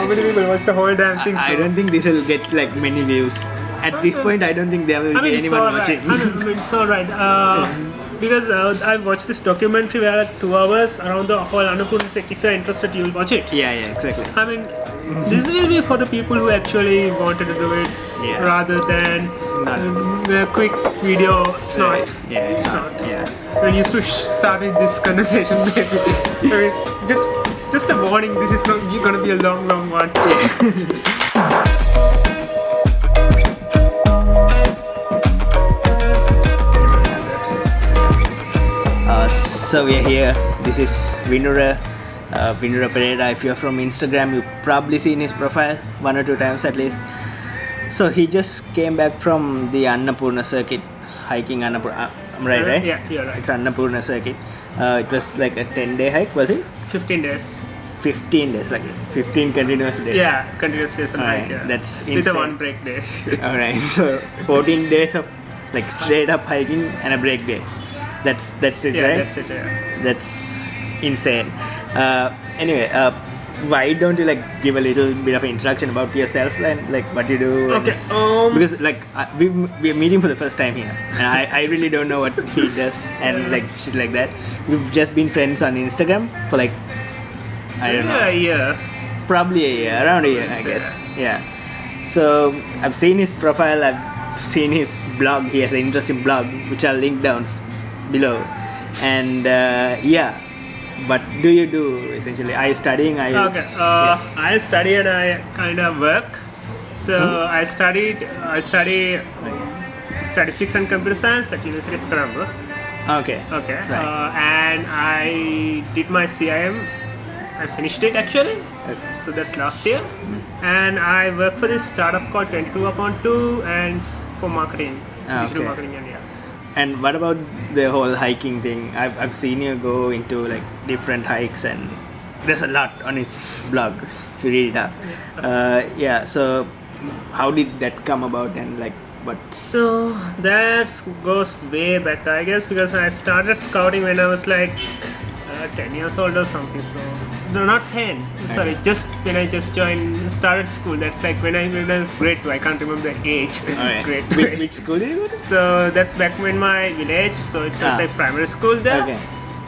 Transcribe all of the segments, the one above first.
how many people watch the whole damn thing. I don't think this will get like many views. At this point, I don't think there will be anyone watching. It's alright. Because I watched this documentary where like 2 hours around the whole Annapurna Circuit. If you're interested, you'll watch it. Yeah, exactly. I mean, this will be for the people who actually wanted to do it, rather than a quick video. It's not. Yeah, it's not. Yeah. When you used to start with this conversation, maybe. I mean, just a warning. This is not gonna be a long one. So we are here. This is Vinura Pereira. If you're from Instagram, you've probably seen his profile 1 or 2 times at least. So he just came back from the Annapurna Circuit, hiking Annapurna. Right? Yeah, you're right. It's Annapurna Circuit. It was like a 10-day hike, was it? 15 days. 15 days, like 15 continuous days. Yeah, continuous days and Alright, hike. Yeah. that's insane. With a 1 break day. Alright, so 14 days of like straight up hiking and a break day. That's it, Yeah, right? that's it. Yeah. That's insane. Anyway, why don't you like give a little bit of introduction about yourself and like what you do? Okay. Because like we're meeting for the first time here, and I really don't know what he does and like shit like that. We've just been friends on Instagram for like I don't know. Yeah. Probably a year, around a year, I guess. Yeah. So I've seen his profile. I've seen his blog. He has an interesting blog, which I'll link down below. And what do you do essentially? Are you studying? I study and I kind of work. So I study statistics and computer science at University of Colombo. Okay. Right. And Right. I did my CIM. I finished it actually. Okay. So that's last year. And I work for this startup called 22/2 and for marketing, digital Okay. marketing, and And what about the whole hiking thing? I've seen you go into like different hikes, and there's a lot on his blog if you read it up. So how did that come about, and like what's... So that goes way back, I guess, because I started scouting when I was like 10 years old or something. So no, not 10. Sorry, just when I just started school. That's like when I was grade 2. I can't remember the age. Grade 2. Which school did you go to? So that's back in my village. So it was like primary school there. Okay.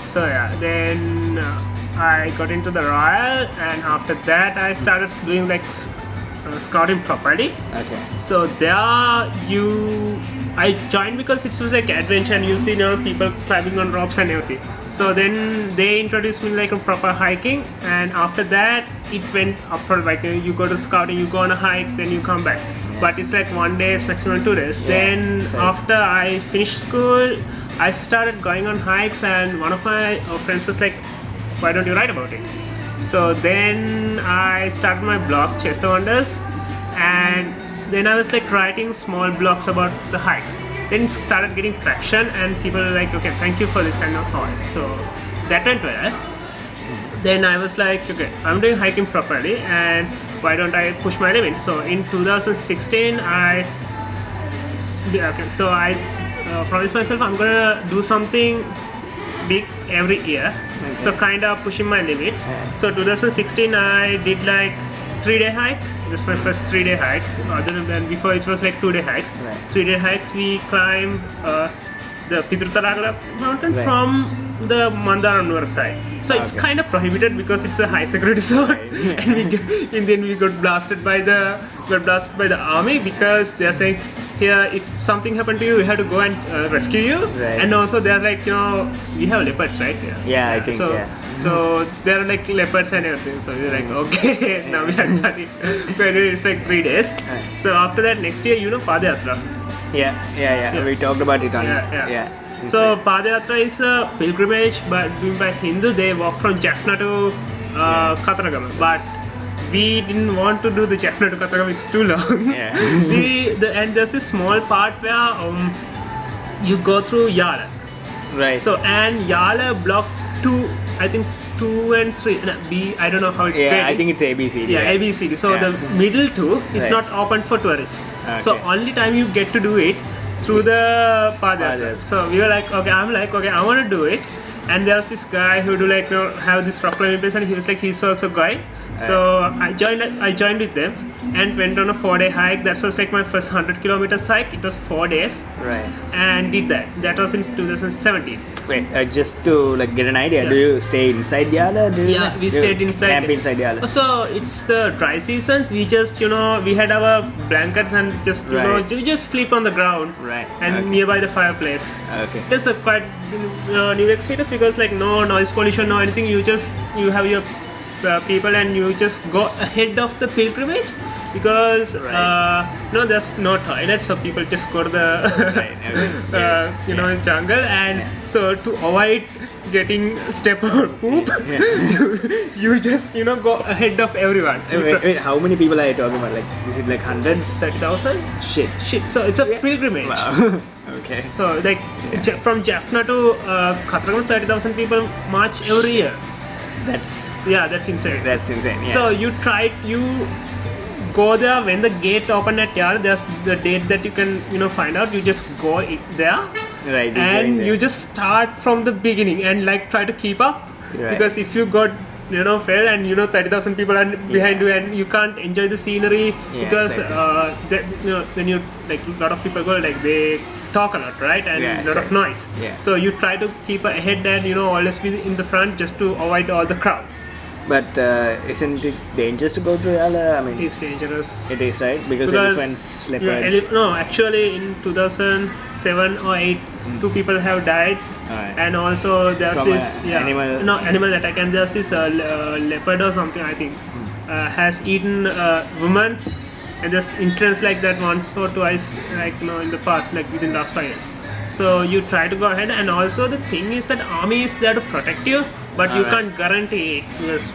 So yeah, then I got into the Royal, and after that I started doing like scouting properly. Okay. So there I joined because it was like adventure, and you see people climbing on ropes and everything. So then they introduced me like a proper hiking, and after that it went upward. Like you go to scouting, you go on a hike, then you come back. But it's like 1 day, maximum 2 days. Then after I finished school, I started going on hikes, and one of my friends was like, "Why don't you write about it?" So then I started my blog, Chase the Wonders, and then I was like writing small blogs about the hikes. Then it started getting traction, and people were like, "Okay, thank you for this," and all. So that went well. Then I was like, "Okay, I'm doing hiking properly, and why don't I push my limits?" So in 2016, I promised myself I'm gonna do something big every year. Okay. So kind of pushing my limits. So 2016, I did like 3-day hike. This was my first 3-day hike. Other than before, it was like 2-day hikes. Right. 3-day hikes, we climbed the Pitruthalagala mountain from the Mandaranur side. So it's kind of prohibited because it's a high security zone, and then we got blasted by the army, because they're saying, here, if something happened to you, we have to go and rescue you. Right. And also they're like, we have leopards, right? Yeah, I think so. So there are like leopards and everything. So we're like, okay, now we have done it. But it's like 3 days. So after that, next year, Padayatra. Yeah. We talked about it on. So Padayatra is a pilgrimage, but doing by Hindu. They walk from Jaffna to Kataragama. But we didn't want to do the Jaffna to Kataragama. It's too long. And there's this small part where you go through Yala. Right. So and Yala block 2, I think 2 and 3. I don't know how it's graded. I think it's ABCD. Yeah, ABCD. So the middle 2 is not open for tourists. Okay. So only time you get to do it through the Padayatra. So we were like, okay, I want to do it. And there was this guy who do like have this rock climbing place, and he was like, he's also guide. So I joined with them and went on a 4-day hike. That was like my first 100 kilometers hike. It was 4 days. Right. And did that. That was in 2017. Wait, just to like get an idea, do you stay inside the Ala? We stayed inside. Camp inside the Ala. So it's the dry season. We just we had our blankets and just we just sleep on the ground. Right. And nearby the fireplace. Okay. It's a quite new experience because like no noise pollution, no anything. You have your people and you just go ahead of the pilgrimage because there's no toilet, so people just go to the jungle, and so to avoid getting step or poop, you just go ahead of everyone. Wait, how many people are you talking about? Like, is it like hundreds? 30,000? Shit. So it's a pilgrimage. Wow. Okay. So like from Jaffna to Khatragam, 30,000 people march every year. That's insane. That's insane. Yeah. So you go there when the gate open at Yar. There's the date that you can find out. You just go there, right? And you just start from the beginning and like try to keep up. Right. Because if you got fail and 30,000 people are behind you and you can't enjoy the scenery because when you like a lot of people go like they talk a lot, right, and a lot of noise. Yeah. So you try to keep ahead and always be in the front just to avoid all the crowd. But isn't it dangerous to go through Ala? I mean, It's dangerous. it is, right? Because elephants, leopards. No, actually in 2007 or 8, 2 people have died. Right. And also there's From this animal attack, and there's this leopard or something I think has eaten a woman, and there's incidents like that once or twice in the past, like within the last 5 years. So you try to go ahead, and also the thing is that army is there to protect you, but you can't guarantee it because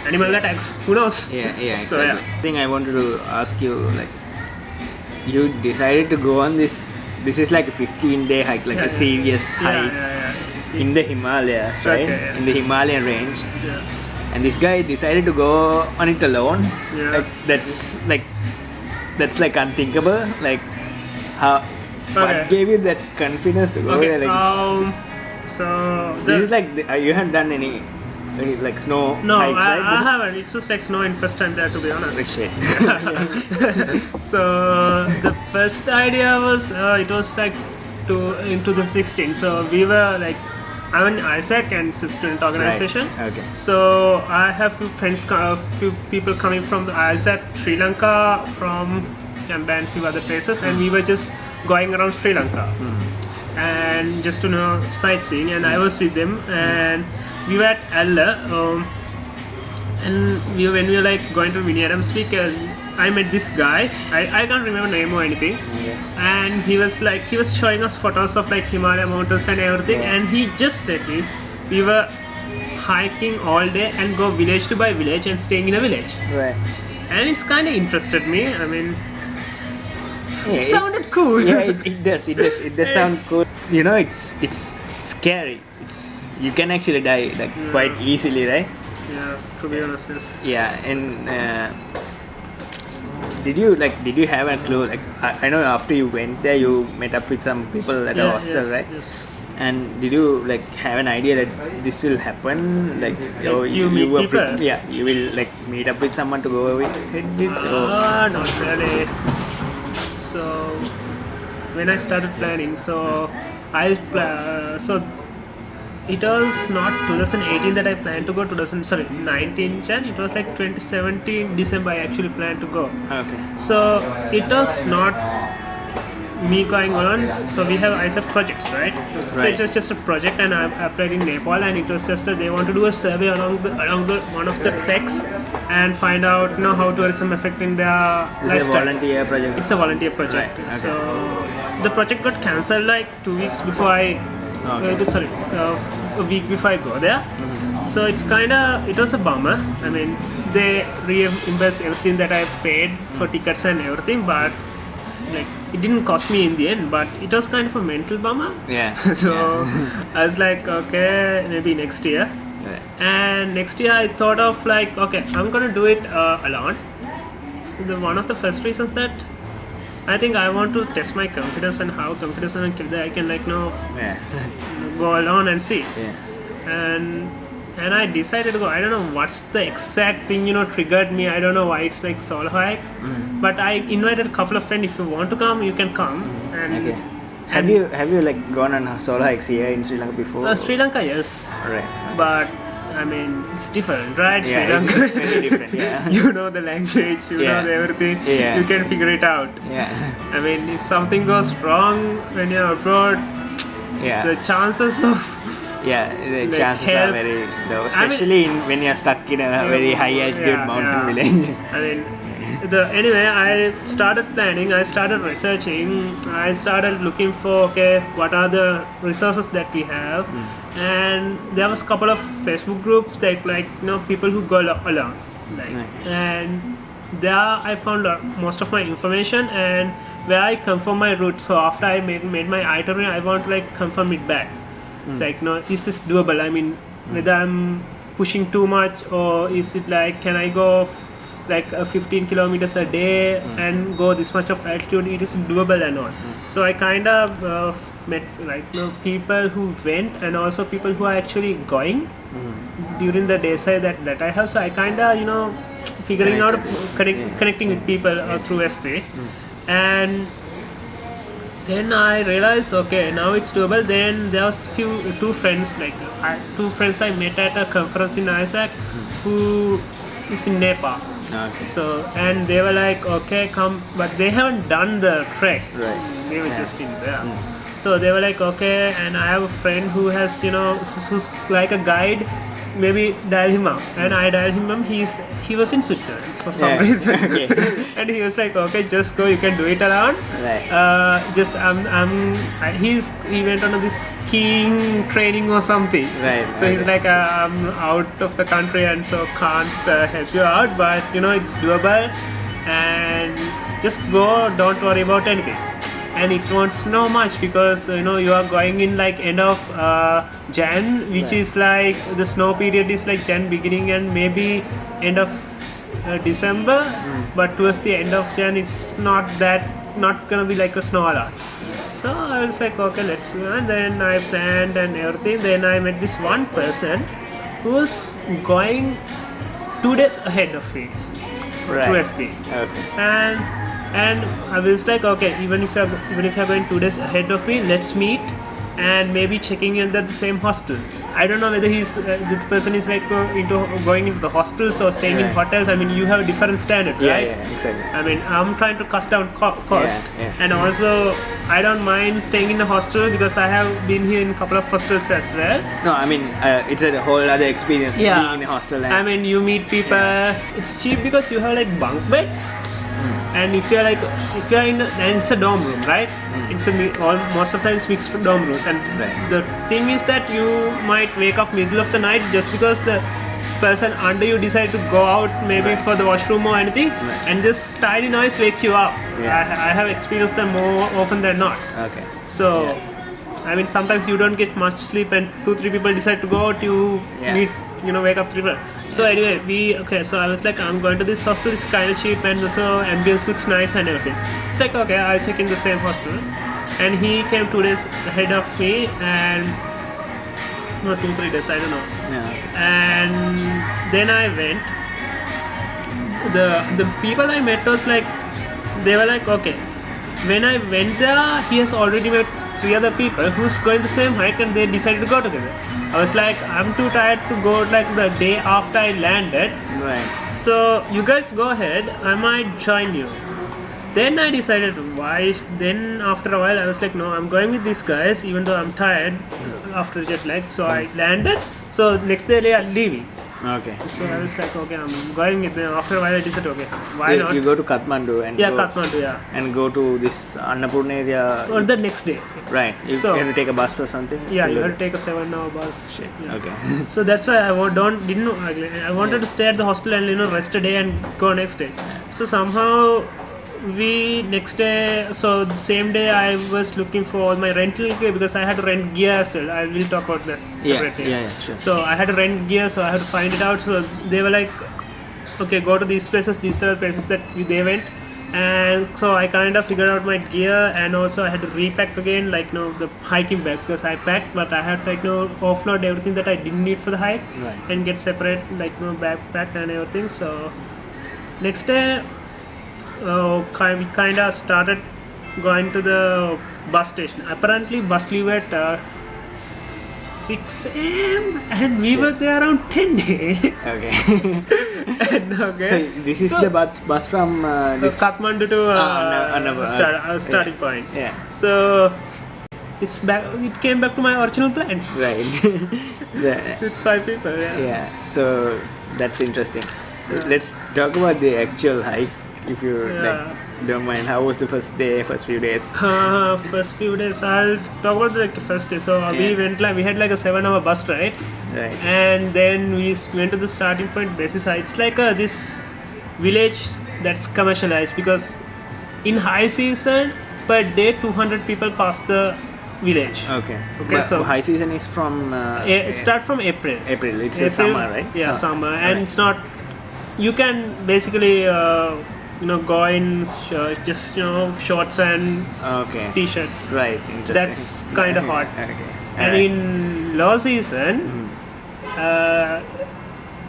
animal attacks, who knows. Yeah, exactly. So, I think I wanted to ask you, like, you decided to go on this is like a 15-day hike, like a serious hike in the Himalayas, right? In the Himalayan range. And this guy decided to go on it alone. Like, that's like unthinkable. Like, what gave you that confidence to go there? Like, this is like you haven't done any like snow hikes, right? I haven't. It's just like snow in first time there, to be honest. Shit. So the first idea was it was like in 2016. So we were like, I'm an ISAC and it's a student organization. Right. Okay. So I have few people coming from the ISAC, Sri Lanka, from and few other places, and we were just going around Sri Lanka and just to know sightseeing. And I was with them, and we were at Alla, and when we were like going to Winnie Adams Peak, I met this guy. I can't remember name or anything. And he was showing us photos of like Himalaya mountains and everything. And he just said this: we were hiking all day and go village to by village and staying in a village. Right. And it's kind of interested me. I mean, it sounded cool. Yeah, it does. It does sound cool. It's scary. You can actually die like quite easily, right? Yeah, to be honest, yes. Yeah, and did you have a clue? Like, I know after you went there, you met up with some people at a hostel, right? Yes. And did you like have an idea that this will happen? Like, you meet people? You will like meet up with someone to go with. Not really. So when I started planning, it was not 2018 that I planned to go. 19 Jan. It was like 2017 December I actually planned to go. Okay. So it was not me going on. So we have ISAP projects, right? So it was just a project, and I applied in Nepal, and it was just that they want to do a survey along the one of the treks and find out how tourism affecting their lifestyle. It's a volunteer project. It's a volunteer project. Right. Okay. So the project got cancelled like 2 weeks before a week before I go there. So it was a bummer. I mean, they reimbursed everything that I paid for tickets and everything, but like it didn't cost me in the end. But it was kind of a mental bummer. Yeah. So I was like, okay, maybe next year. Right. And next year I thought of like, okay, I'm gonna do it alone. One of the first reasons that I think I want to test my confidence and how confidence I can like go alone and see. Yeah. And and I decided to go. I don't know what's the exact thing triggered me. I don't know why it's like solo hike, but I invited a couple of friends. If you want to come, you can come. And Okay. Have you like gone on solo hikes here in Sri Lanka before? Sri Lanka, yes, Alright. but I mean it's different, right? Yeah, Sri Lanka, it's very different. Yeah. you know the language, you Yeah. know the everything. Yeah. You can figure it out. Yeah. I mean, if something goes wrong when you're abroad, Yeah. the chances of Yeah, the like chances help- are very low, especially when you're stuck in a very high altitude mountain village. I mean, anyway, I started planning. I started researching. I started looking for what are the resources that we have, and there was a couple of Facebook groups that people who go along, and there I found most of my information and where I confirm my route. So after I made my itinerary, I want to confirm it back. It's like, no, is this doable? I mean, whether I'm pushing too much, or is it like, can I go 15 kilometers a day and go this much of altitude? It is doable or not? So I kind of met people who went, and also people who are actually going during the days that I have. So I kind of figuring out connecting with people through FB, and then I realized, now it's doable. Then there was two friends I met at a conference in Isaac, who is in Nepal. Okay. So, and they were like, come, but they haven't done the trek. Right. They were just in there. So they were like, and I have a friend who has, who's like a guide. Maybe dial him up, and I dialed him up. He was in Switzerland for some reason, and he was like, just go, you can do it around. Right. He went on this skiing training or something. Right. So he's like, I'm out of the country and so can't help you out, but it's doable, and just go. Don't worry about anything. And it won't snow much because you are going in end of Jan, which is like the snow period is like Jan beginning and maybe end of December, but towards the end of Jan it's not gonna be like a snow a lot. So I was like, let's go. And then I planned and everything. Then I met this one person who's going 2 days ahead of me through FB. Okay. And I was like, even if you're going 2 days ahead of me, let's meet, and maybe checking in at the same hostel. I don't know whether the person is going into the hostels or staying in hotels. I mean, you have a different standard, right? Yeah, exactly. I mean, I'm trying to cut down cost, Yeah. and also I don't mind staying in a hostel because I have been here in a couple of hostels as well. No, I mean, it's a whole other experience being in a hostel. I mean, you meet people. It's cheap because you have bunk beds. And if you're in, and it's a dorm room, right? It's most of the time it's mixed dorm rooms, and the thing is that you might wake up middle of the night just because the person under you decide to go out maybe for the washroom or anything, and just tiny noise wake you up. I have experienced them more often than not. Okay. So, I mean, sometimes you don't get much sleep, and 2-3 people decide to go out. You meet, wake up 3 people. So anyway, so I was like, I'm going to this hostel, it's kind of cheap and also ambience looks nice and everything. It's like, I'll check in the same hostel. And he came 2 days ahead of me, and no, 2-3 days, I don't know. Yeah. And then I went. The people I met was like, they were like, when I went there, he has already met 3 other people who's going the same hike, and they decided to go together. I was like, I'm too tired to go the day after I landed. Right. So you guys go ahead, I might join you. Then I decided why. Then after a while I was like, no, I'm going with these guys even though I'm tired after jet lag. So I landed. So next day they are leaving. Okay. So I was like, I'm going with them. After a while I decided, why not? You go to Kathmandu and Kathmandu, and go to this Annapurna area. Or the next day. Right. You have to take a bus or something. Yeah, you have to take a 7-hour bus. Yeah. Okay. So that's why I wanted to stay at the hostel and rest a day and go next day. So somehow so the same day I was looking for all my rental gear because I had to rent gear as well. I will talk about that separately. Yeah, sure. So I had to rent gear, so I had to find it out. So they were like, go to these places, these are the places that they went. And so I kind of figured out my gear, and also I had to repack again, like the hiking bag, because I packed, but I had to offload everything that I didn't need for the hike, Right. and get separate backpack and everything. So next day, we kind of started going to the bus station. Apparently, bus leave at 6 a.m. and we were there around 10 a.m. Okay. Okay. So this is the bus from this. Kathmandu to starting yeah. point. Yeah. So it's back. It came back to my original plan Right. with 5 people. Yeah. Yeah. So that's interesting. Let's talk about the actual hike, if you don't mind. How was the first day, first few days? First few days, I'll talk about the first day. So we had like a 7-hour bus ride, Right. and then we went to the starting point basis. It's like this village that's commercialized, because in high season per day 200 people pass the village. Okay. Okay, so high season is from it starts from April. April. It's April, summer, right? Yeah, So- summer, and right. it's not. You can basically go in shorts and Okay. t-shirts. Right. Interesting. That's kind of hot. Okay. And Alright. in low season,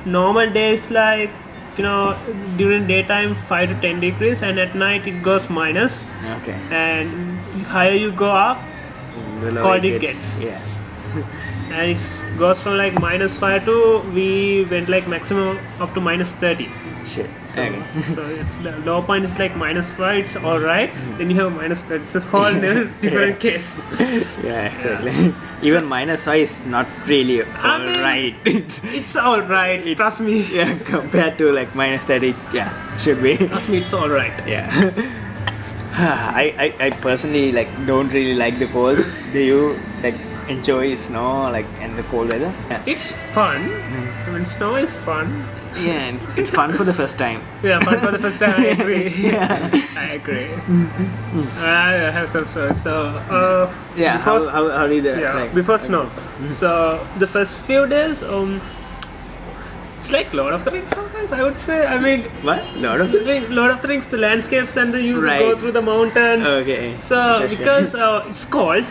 normal days like during daytime 5 to 10 degrees, and at night it goes minus. Okay. And higher you go up, The lower cold it gets. Yeah. and it goes from like -5 to we went like maximum up to -30. Shit. So, Okay. so it's the low point is like -5. It's all right. Then you have -30. It's a whole different case. Yeah, exactly. Even -5 is not really alright. It's all right. Trust me. Yeah, compared to like -30, yeah, should be. Trust me. It's all right. Yeah. I personally like don't really like the cold. Do you like enjoy snow and the cold weather? Yeah. It's fun. I mean, snow is fun. Yeah, and it's fun for the first time. Yeah, fun for the first time. I agree. Yeah. I agree. I have some stories. So, Yeah. before, How did that? yeah, like, before snow. So the first few days, it's like Lord of the Rings sometimes. I would say. I mean, what? Lord of Lord of the Rings, the landscapes, and you Right. go through the mountains. Okay. So Interesting. because it's cold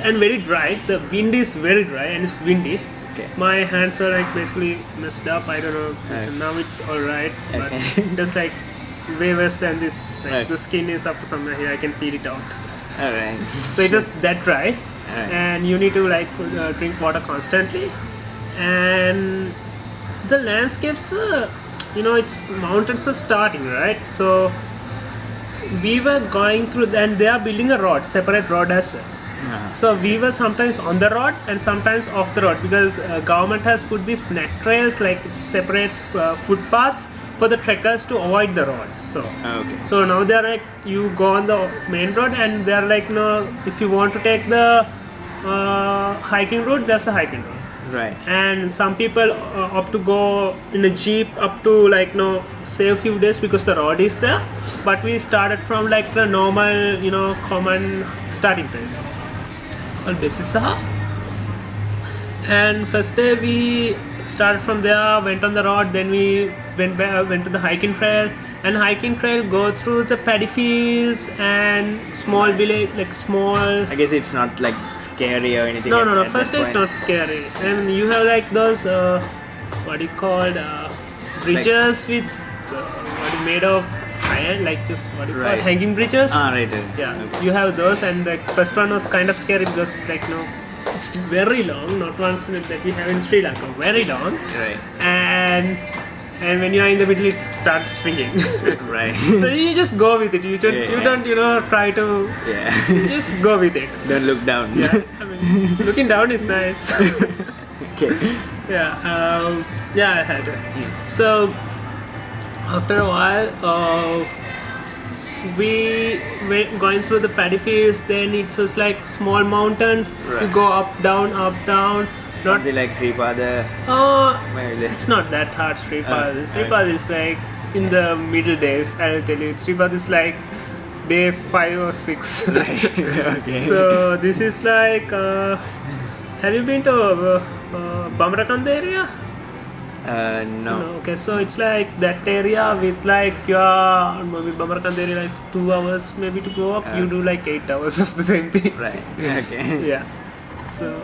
and very dry, the wind is very dry and it's windy. Okay. My hands are like basically messed up. I don't know. Okay. Now it's all right, but Okay. just like way worse than this. Like, Right. the skin is up to somewhere here. I can peel it out. Alright. So it is that dry, Alright. and you need to drink water constantly. And the landscapes, it's mountains are starting, right? So we were going through, and they are building a road, separate road as well. So we were sometimes on the road and sometimes off the road, because government has put these snack trails, like separate footpaths for the trekkers to avoid the road. So Okay. so now they are like, you go on the main road, and they are like, no, if you want to take the hiking route, there's a hiking route. Right. And some people opt to go in a jeep up to say a few days, because the road is there. But we started from like the normal common starting place. It's called Besisa. And first day we started from there, went on the road, then we went to the hiking trail. And hiking trail go through the paddy fields and small village, like small. I guess it's not like scary or anything. No. at First that day it's point. not scary, and you have like those what do you call bridges with made of iron, like just what do you call Right. hanging bridges. Right. Yeah, Okay. you have those, and the first one was kind of scary because it's like it's very long, not one that we have in Sri Lanka, very long, Right. and when you are in the middle, it starts swinging. Right. So you just go with it. You don't try to. Yeah. You just go with it. Don't look down. Yeah, I mean, looking down is nice. Okay. Yeah, I had it. So after a while, we went going through the paddy fields. Then it was like small mountains. Right. You go up, down, up, down. Not Something like Sripada. Maybe it's not that hard. Sripad. Okay. Sripad is like in the middle days. I'll tell you. Sripad is like day 5 or 6. Right. Okay. So this is like. Have you been to Bamrakand area? No. Okay, so it's like that area with like your maybe Bamarkand area is 2 hours maybe to go up. You do like 8 hours of the same thing. Right. Okay. Yeah. So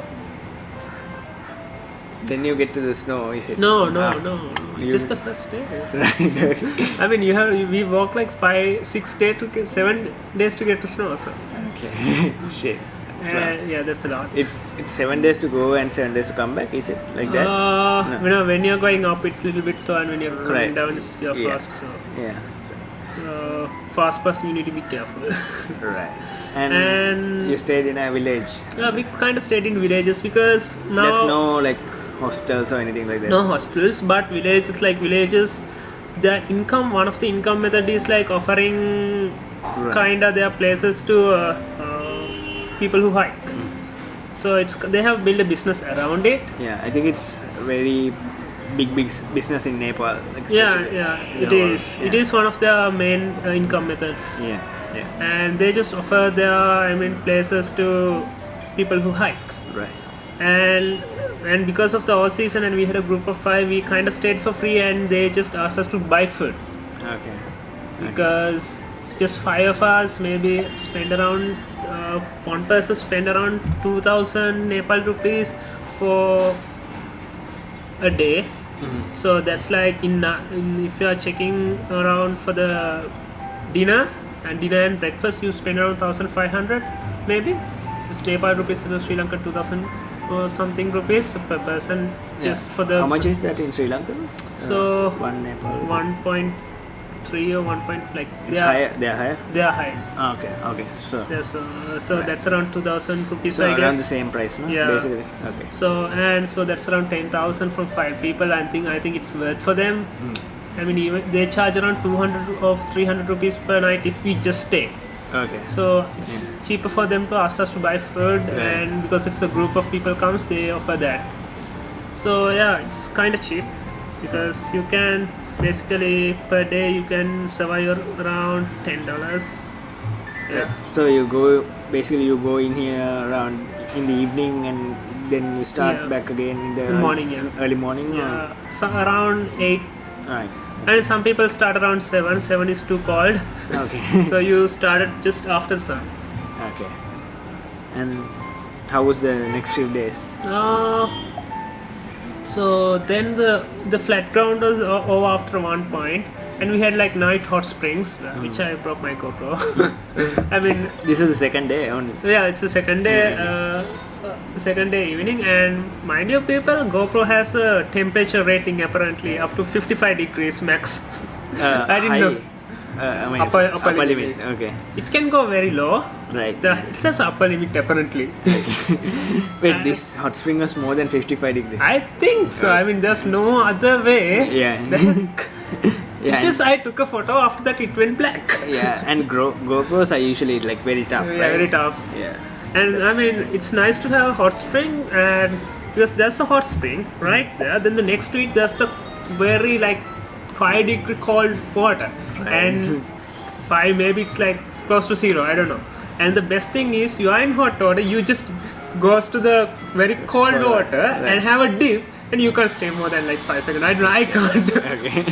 Then you get to the snow, is it? no. You- Just the first day. Right. Okay. I mean, we walk like 7 days to get to snow. So Okay. Shit. So yeah, that's a lot. it's 7 days to go and 7 days to come back, is it like that? No. You know, when you're going up, it's a little bit slow, and when you're coming Right. down, it's your Yeah. fast. So Yeah. So, fast person, you need to be careful. right. And And- you stayed in a village. Yeah, we kind of stayed in villages because now There's no like hostels or anything like that. no hostels, but villages like villages. The income, one of the income method is like offering Right. kinda their places to people who hike. So they have built a business around it. Yeah, I think it's very big business in Nepal. Yeah, especially. it You know, is. yeah. It is one of their main income methods. Yeah. And they just offer their places to people who hike. Right. And because of the off season, and we had a group of 5, we kind of stayed for free, and they just asked us to buy food Okay. because just 5 of us maybe spend around one person spend around 2,000 Nepal rupees for a day. So that's like if you are checking around for the dinner and breakfast, you spend around 1,500 maybe. It's Nepal rupees in Sri Lanka, 2,000 or something rupees per person, just for the How much is that in Sri Lanka? So, one Nepal. 1.3 or 1 point like It's higher. They are higher. they are high. Okay. So Yeah, so that's around 2,000 rupees, so I around guess. the same price, no? Yeah. Basically. Okay. So that's around 10,000 from 5 people. I think it's worth for them. I mean, even they charge around 200 or 300 rupees per night if we just stay. Okay. So it's cheaper for them to ask us to buy food, Right. and because if the group of people comes, they offer that. So yeah, it's kind of cheap because you can basically per day you can survive around $10. Yeah. So you go in here around in the evening and then you start Yeah. back again in the Morning, yeah. early morning. Yeah, so around 8, Right. and some people start around 7. 7 is too cold. Okay. So you started just after sun. Okay. And how was the next few days? So then the flat ground was over after one point, and we had like night hot springs, which I broke my GoPro. I mean, This is the second day only. yeah, it's the second day evening, and mind you people, GoPro has a temperature rating apparently up to 55 degrees max. I didn't High, know. I mean, Upper limit. limit. Okay. It can go very low. Right. It says upper limit apparently. Wait, this hot spring was more than 55 degrees. I think so. I mean, there's no other way. Yeah. Yeah. Just I took a photo. After that, it went black. Yeah, and GoPros are usually like very tough. Yeah, right? very tough. Yeah. And I mean, it's nice to have a hot spring, and because there's a hot spring right there. Then the next to it, there's the very like 5-degree cold water, and 5 maybe it's like close to 0. I don't know. And the best thing is, you are in hot water. You just goes to the very cold water right. and have a dip, and you can't stay more than like 5 seconds. I don't know. I can't. Okay.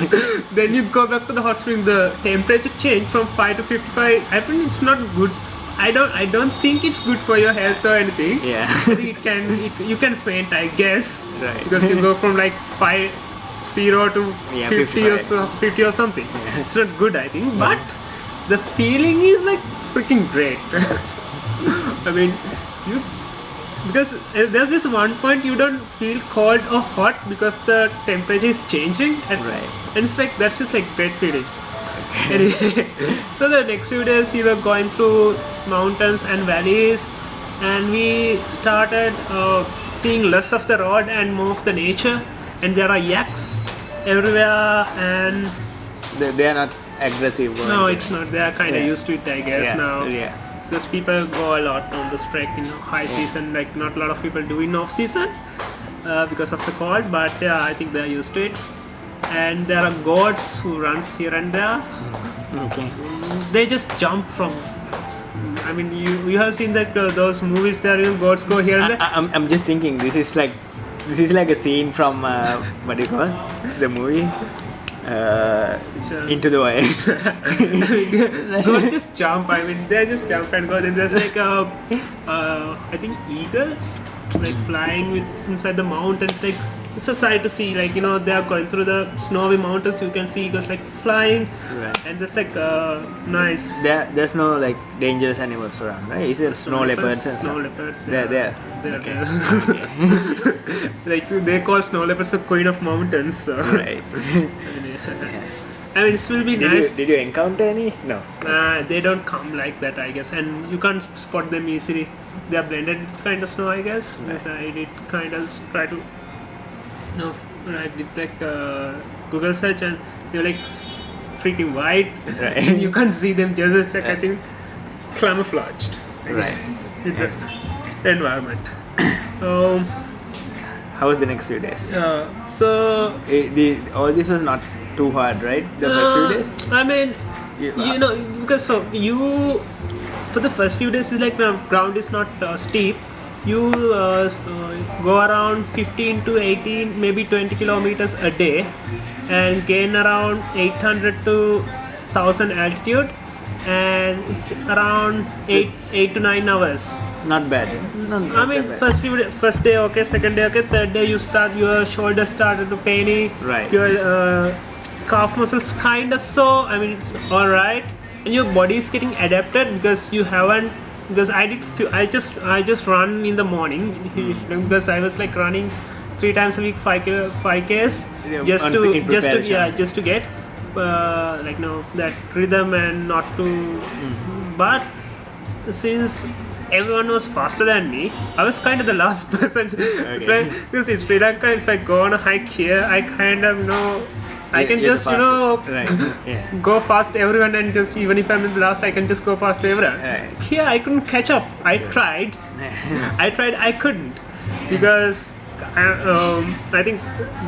Then you go back to the hot spring. The temperature change from 5 to 55. I think it's not good. I don't think it's good for your health or anything. Yeah. I think you can faint, I guess. Right. Because you go from like 0 to Yeah, 50 or 55. 50 or something. It's not good, I think. But the feeling is like freaking great. I mean, because there's this one point you don't feel cold or hot because the temperature is changing, and, Right. and it's like that's just like great feeling. Anyway, so the next few days we were going through mountains and valleys, and we started seeing less of the road and more of the nature, and there are yaks everywhere, and They are not aggressive. or no, anything. it's not. They are kind of Yeah. used to it, I guess, Yeah, now. yeah. Because people go a lot on the trek in high season, like not a lot of people do in off season because of the cold. But yeah, I think they are used to it. And there are goats who runs here and there. Okay. They just jump from. I mean, you have seen that those movies there, goats go here and there. I'm just thinking this is like This is like a scene from what do you call the movie? Into the Wild. Go just jump. I mean, they just jump and go. Then there's like I think eagles like flying inside the mountains. Like it's a sight to see. Like they are going through the snowy mountains. You can see eagles like flying, Right. and just like nice. There's no like dangerous animals around, right? Is it snow leopards and Snow stuff? leopards. They're there. Okay. Like they call snow leopards the queen of mountains. So. Right. I mean, it will be nice. Did you encounter any? No. They don't come like that, I guess, and you can't spot them easily. They are blended with kind of snow, I guess. Yes, I did kind of try to, I did like Google search, and they're like freaking white, Right. and you can't see them. Just like I think camouflaged, I Right. guess, in the environment. How was the next few days? So All this was not too hard, right? The first few days. I mean, You- because for the first few days, like the ground is not steep. You go around 15 to 18, maybe 20 kilometers a day, and gain around 800 to 1000 altitude, and it's around 8 to 9 hours. Not bad. I mean, first day okay, second day okay, third day your shoulders started to pain. Right. Your calf muscles kind of sore. I mean, it's all right, and your body is getting adapted because you haven't. Because I just run in the morning because I was like running 3 times a week 5Ks Yeah, just in to preparation. just to get that rhythm and not to. But since everyone was faster than me, I was kind of the last person. It's like, because in Sri Lanka, if I go on a hike here, I kind of know I can You're just the fastest. Right. Yeah. go fast everyone, and just even if I'm in the last, I can just go fast everyone. Right. Here I couldn't catch up. I tried, I couldn't, because I think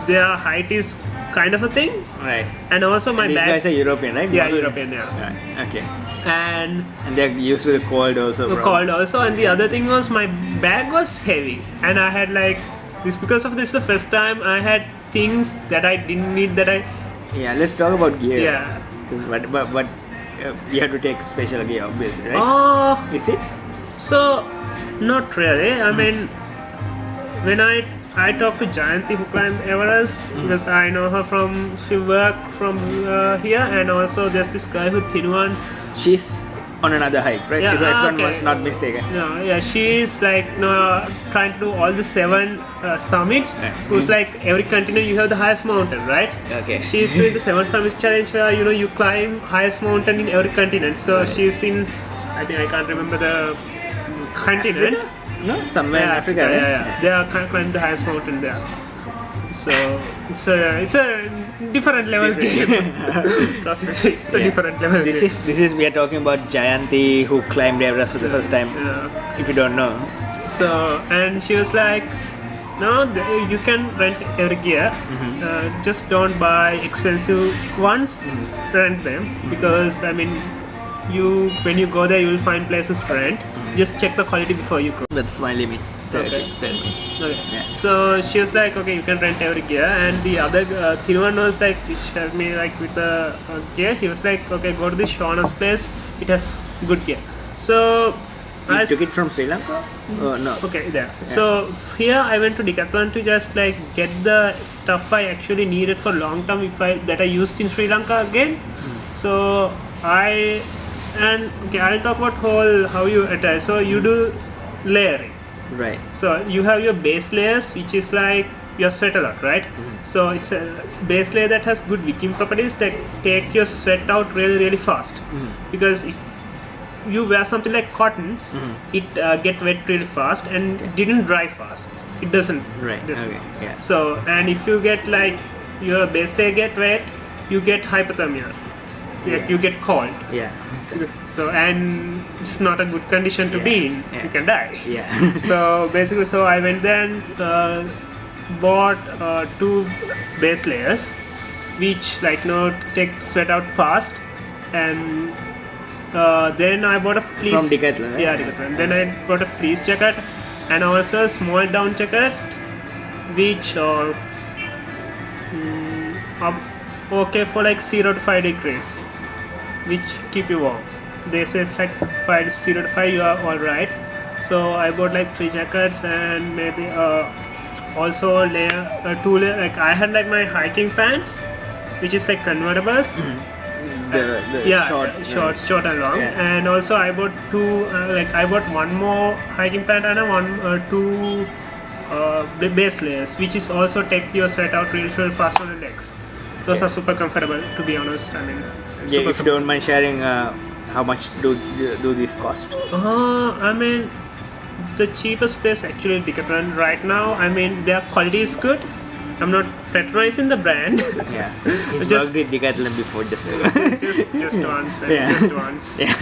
their height is kind of a thing, Right. and also my These bag. guys are European, right? Yeah, European, yeah. Right. Okay. And And they're used to the cold also. Bro. cold also, and the other thing was my bag was heavy, and I had like this because of this the first time I had things that I didn't need that I. Yeah. Let's talk about gear. Yeah. But you have to take special gear, obviously, right? Oh, Is it? so not really. I mean, when I talked to Jayanti who climbed Everest, because I know her from she worked from here, and also there's this guy who Thiruvan. She's on another hike, right? Yeah, If I'm okay. not mistaken. No, yeah, she's like trying to do all the 7 summits. Yeah. Who's like every continent you have the highest mountain, right? Okay. She's doing the 7 summits challenge where you climb highest mountain in every continent. So Right. she's in, I think I can't remember the continent. No, somewhere in Africa. Yeah, right? yeah. They are climbing the highest mountain there. So it's a different level game. Trust me, it's a Yeah. different level This game. is we are talking about Jayanti who climbed Everest for the first time. Yeah. If you don't know. So, and she was like, no, you can rent every gear. Just don't buy expensive ones. Rent them, because I mean, when you go there, you will find places to rent. Just check the quality before you go. That's my limit. 30 Okay. minutes. Okay. Yeah. So she was like, okay, you can rent every gear, and the other Thiruvan was like, she shared me like with the gear. She was like, okay, go to this Shauna's place. It has good gear. So You took it from Sri Lanka? Oh no. Okay, there. So here I went to Decathlon to just like get the stuff I actually needed for long term that I used in Sri Lanka again. So I'll talk about how you attach. So you do layering. Right. So you have your base layers, which is like your sweat a lot, right? So it's a base layer that has good wicking properties that take your sweat out really, really fast. Because if you wear something like cotton, it get wet really fast and didn't dry fast. It doesn't. Right. doesn't. Okay. Yeah. So, and if you get like your base layer get wet, you get hypothermia. Yeah. You get cold. Yeah. So, and it's not a good condition to be in. Yeah. You can die. Yeah. So basically, I went there and bought 2 base layers, which take sweat out fast, and then I bought a fleece From Decathlon, right? Yeah, Decathlon. Then I bought a fleece jacket and also a small down jacket, which are okay for like 0 to 5 degrees, which keep you warm. They say it's like 0 to 5 you are alright. So I bought like 3 jackets and maybe also layer 2 layer. Like I had like my hiking pants, which is like convertibles. Short and long. Yeah. And also I bought 2 I bought one more hiking pant and two base layers, which is also take your sweat out real fast on the legs. Those are super comfortable, to be honest. I mean, Yeah, if you don't mind sharing, how much do these cost? I mean, the cheapest place actually Decathlon right now. I mean, their quality is good. I'm not patronizing the brand. Yeah, he's Just- worked with Decathlon before, just to just once. Yeah. Just once. yeah.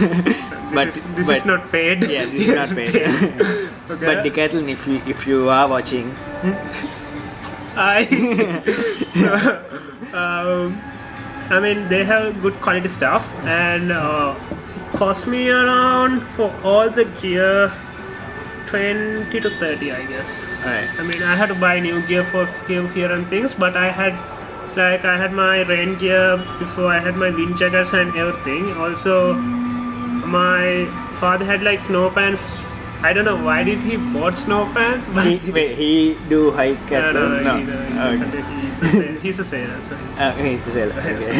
This is not paid. Yeah, this is not paid. Okay. But Decathlon, if you are watching, I mean, they have good quality stuff and cost me around for all the gear 20 to 30, I guess. Alright. I mean, I had to buy new gear for here and things, but I had my rain gear before. I had my wind jackets and everything. Also, my father had like snow pants. I don't know why did he bought snow pants, but he do hike as well? No. he's a sailor. So. He's a sailor. Okay. So,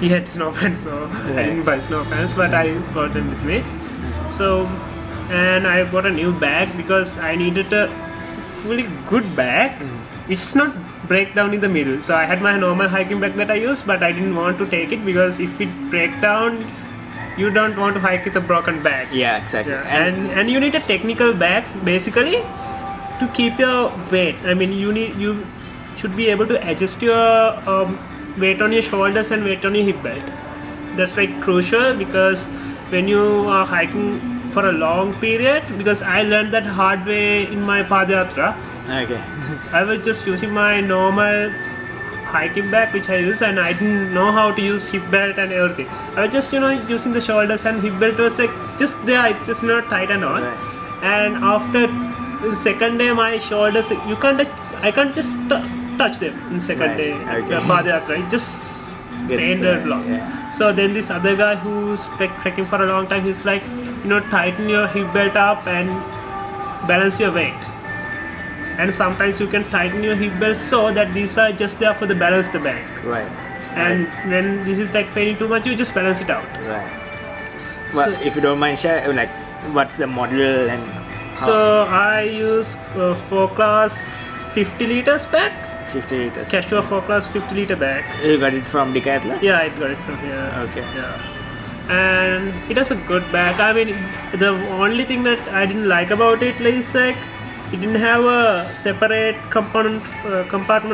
he had snow pants, so I didn't buy snow pants, but I brought them with me. So, and I bought a new bag because I needed a fully good bag. It's not break down in the middle. So I had my normal hiking bag that I use, but I didn't want to take it because if it break down, you don't want to hike with a broken bag. Yeah, exactly. Yeah, and you need a technical bag basically to keep your weight. I mean, you should be able to adjust your weight on your shoulders and weight on your hip belt. That's like crucial because when you are hiking for a long period, because I learned that hard way in my Padayatra. Okay. I was just using my normal hiking bag which I use, and I didn't know how to use hip belt and everything. I was just using the shoulders, and hip belt was like just there, it just not tight and on. Right. And after the second day, my shoulders I can't just touch them in second Right. day. Okay. The Padayatra, it just Gets, pained a lot. yeah. So then this other guy who's trekking for a long time, he's like, tighten your hip belt up and balance your weight. And sometimes you can tighten your hip belt so that these are just there for the balance the bag. Right. And when this is like paining too much, you just balance it out. Right. Well, So- if you don't mind share, like, what's the model and how? So I use 4 class 50 liters bag. 50 liters. Cashua 4 class 50 liter bag. You got it from Decathlon? Yeah, I got it from here. Okay. Yeah. And it has a good bag. I mean, the only thing that I didn't like about it is like it didn't have a separate compartment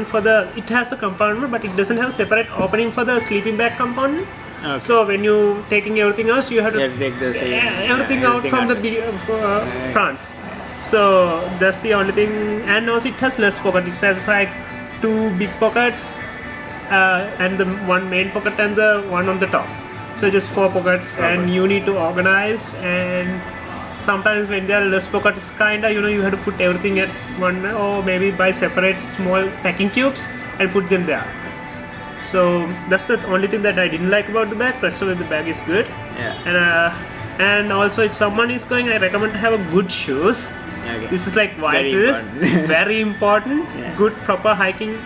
for the. It has the compartment, but it doesn't have separate opening for the sleeping bag compartment. Okay. So when you taking everything else, you have to You have to take the everything out from the front. So that's the only thing. And also it has less pocket. It has like 2 big pockets and the one main pocket and the one on the top. So just 4 pockets, and you need to organize. And sometimes when there are less pockets, you have to put everything at one, or maybe buy separate small packing cubes and put them there. So that's the only thing that I didn't like about the bag. Rest of it, the bag is good. Yeah. And also if someone is going, I recommend to have a good shoes. Okay. This is like Very vital, important. very important. Yeah. Good proper hiking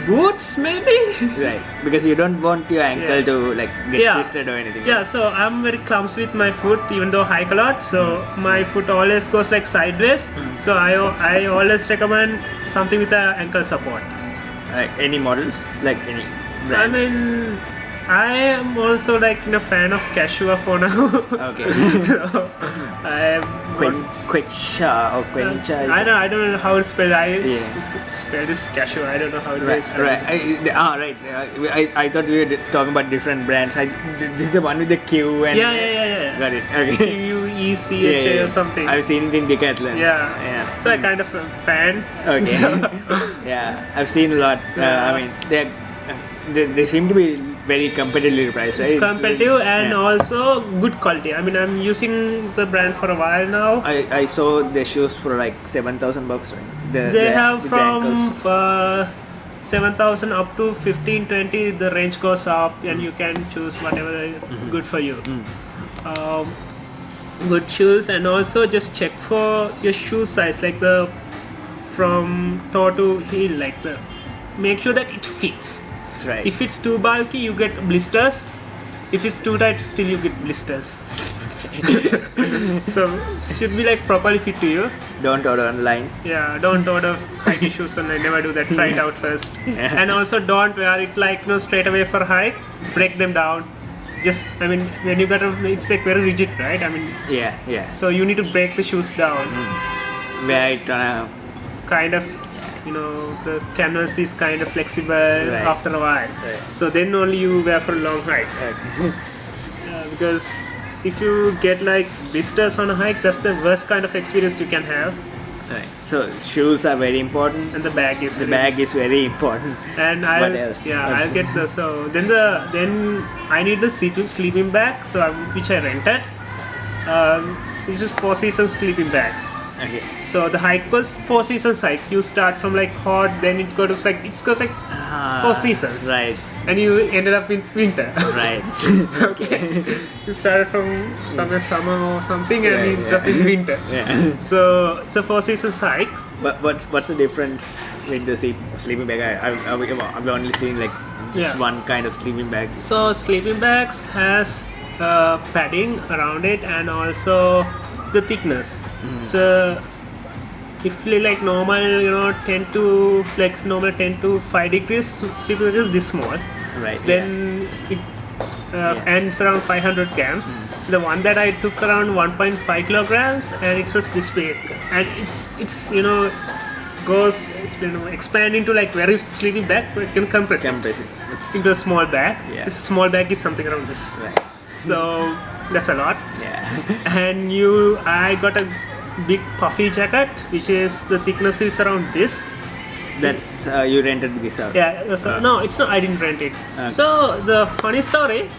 boots maybe. Right. Because you don't want your ankle Yeah. to like get Yeah. twisted or anything. Yeah, so I'm very clumsy with my foot, even though I hike a lot. So my foot always goes like sideways. So I always recommend something with an ankle support. Like any models, like any I brands. mean, I am also like a fan of Cashua for now. Okay. So I am. Quecha or Quencha. I don't know how it's spelled. Yeah. Spelled is Cashua. I don't know how it Right, is. right. Right. I thought we were talking about different brands. This is the one with the Q and. Yeah. Got it. Okay. QECHA or something. I've seen it in Decathlon. Yeah. So I kind of a fan. Okay. Yeah, I've seen a lot. Yeah. I mean, they seem to be very competitively priced, right? Competitive and yeah. also good quality. I mean, I'm using the brand for a while now. I saw the shoes for like $7,000, right? They have with the from ankles? 7,000 up to 15-20. The range goes up, and you can choose whatever is good for you. Good shoes, and also just check for your shoe size, like the from toe to heel, like the make sure that it fits. Right. If it's too bulky, you get blisters. If it's too tight, still you get blisters. So should be like properly fit to you. Don't order online. Yeah, don't order hiking shoes online. Never do that. Try it out first. Yeah. And also don't wear it like straight away for hike. Break them down. Just when you got it's like very rigid, right? Yeah. So you need to break the shoes down. Wear it on a Kind of, the canvas is kind of flexible after a while. Right. So then only you wear for a long hike. Because if you get like blisters on a hike, that's the worst kind of experience you can have. Right. So shoes are very important. And the bag is Bag is very important. And What else? I'll get the then I need the sleeping bag, which I rented. This is 4 seasons sleeping bag. Okay. So the hike was 4 seasons hike. You start from like hot, then it goes like 4 seasons. Right. And you ended up in winter. Right. Okay. You started from summer or something, and you ended up in winter. Yeah. So it's a 4 seasons hike. But what's the difference with the sleeping bag? I've only seen like just one kind of sleeping bag. So sleeping bags has padding around it, and also the thickness. So if like normal 10 to 5 degrees sleeping bag is this small. Right. Then it and it's around 500 grams. The one that I took around 1.5 kilograms, and it's just this big, and it's goes expand into like very sleeping bag, but it can compress it It's into a small bag. Yeah. This small bag is something around this. right. So that's a lot. Yeah. And I got a big puffy jacket, which is the thickness is around this. That's you rented this out. Yeah. So no, it's not. I didn't rent it. Okay. So the funny story.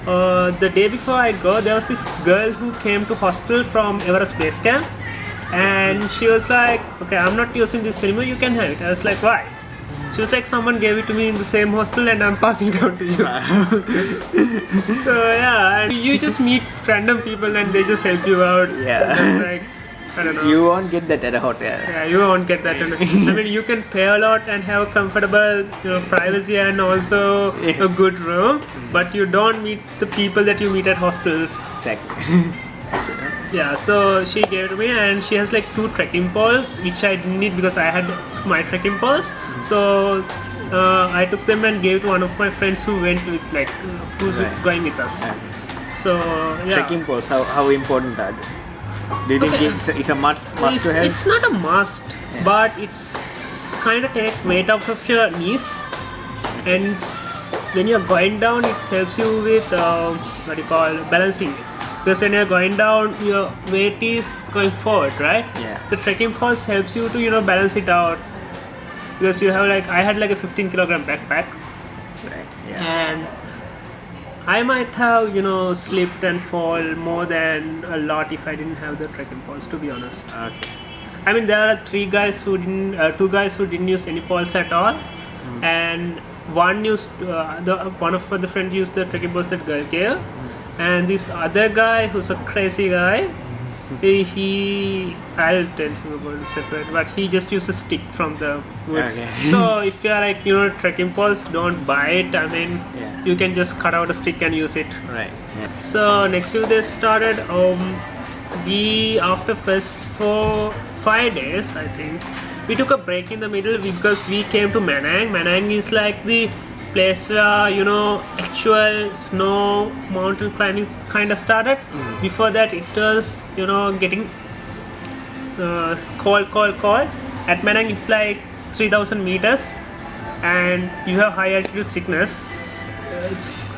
The day before I go, there was this girl who came to hostel from Everest Base Camp, and she was like, "Okay, I'm not using this anymore. You can have it." I was like, "Why?" She was like, "Someone gave it to me in the same hostel, and I'm passing it on to you." So yeah, and you just meet random people, and they just help you out. Yeah. Just like, I don't know. You won't get that at a hotel. Yeah, you won't get that. You can pay a lot and have a comfortable, privacy and also a good room, but you don't meet the people that you meet at hostels. Exactly. Yeah, so she gave it to me, and she has like 2 trekking poles, which I didn't need because I had my trekking poles. So I took them and gave it to one of my friends who went with who's going with us. Yeah. So yeah. Trekking poles, how important are they? Do you think it's a must to have? It's not a must, but it's kind of take weight out of your knees, and when you're going down, it helps you with balancing. Because when you're going down, your weight is going forward, right? Yeah. The trekking poles helps you to balance it out, because you have I had like a 15 kilogram backpack, Right. Yeah. and I might have slipped and fall more than a lot if I didn't have the trekking poles, to be honest. Okay. I mean, there are 2 guys who didn't use any poles at all, and one used one of the friend used the trekking poles that girl gave, and this other guy who's a crazy guy, I'll tell him about it separate, but he just uses a stick from the woods. Okay. So if you're trekking poles, don't buy it. I mean, Yeah. you can just cut out a stick and use it. Right. Yeah. So next year they started. After first 5 days, I think we took a break in the middle because we came to Manang. Manang is like the place where actual snow mountain climbing kind of started. Before that, it was getting cold. At Manang, it's like 3,000 meters, and you have high altitude sickness.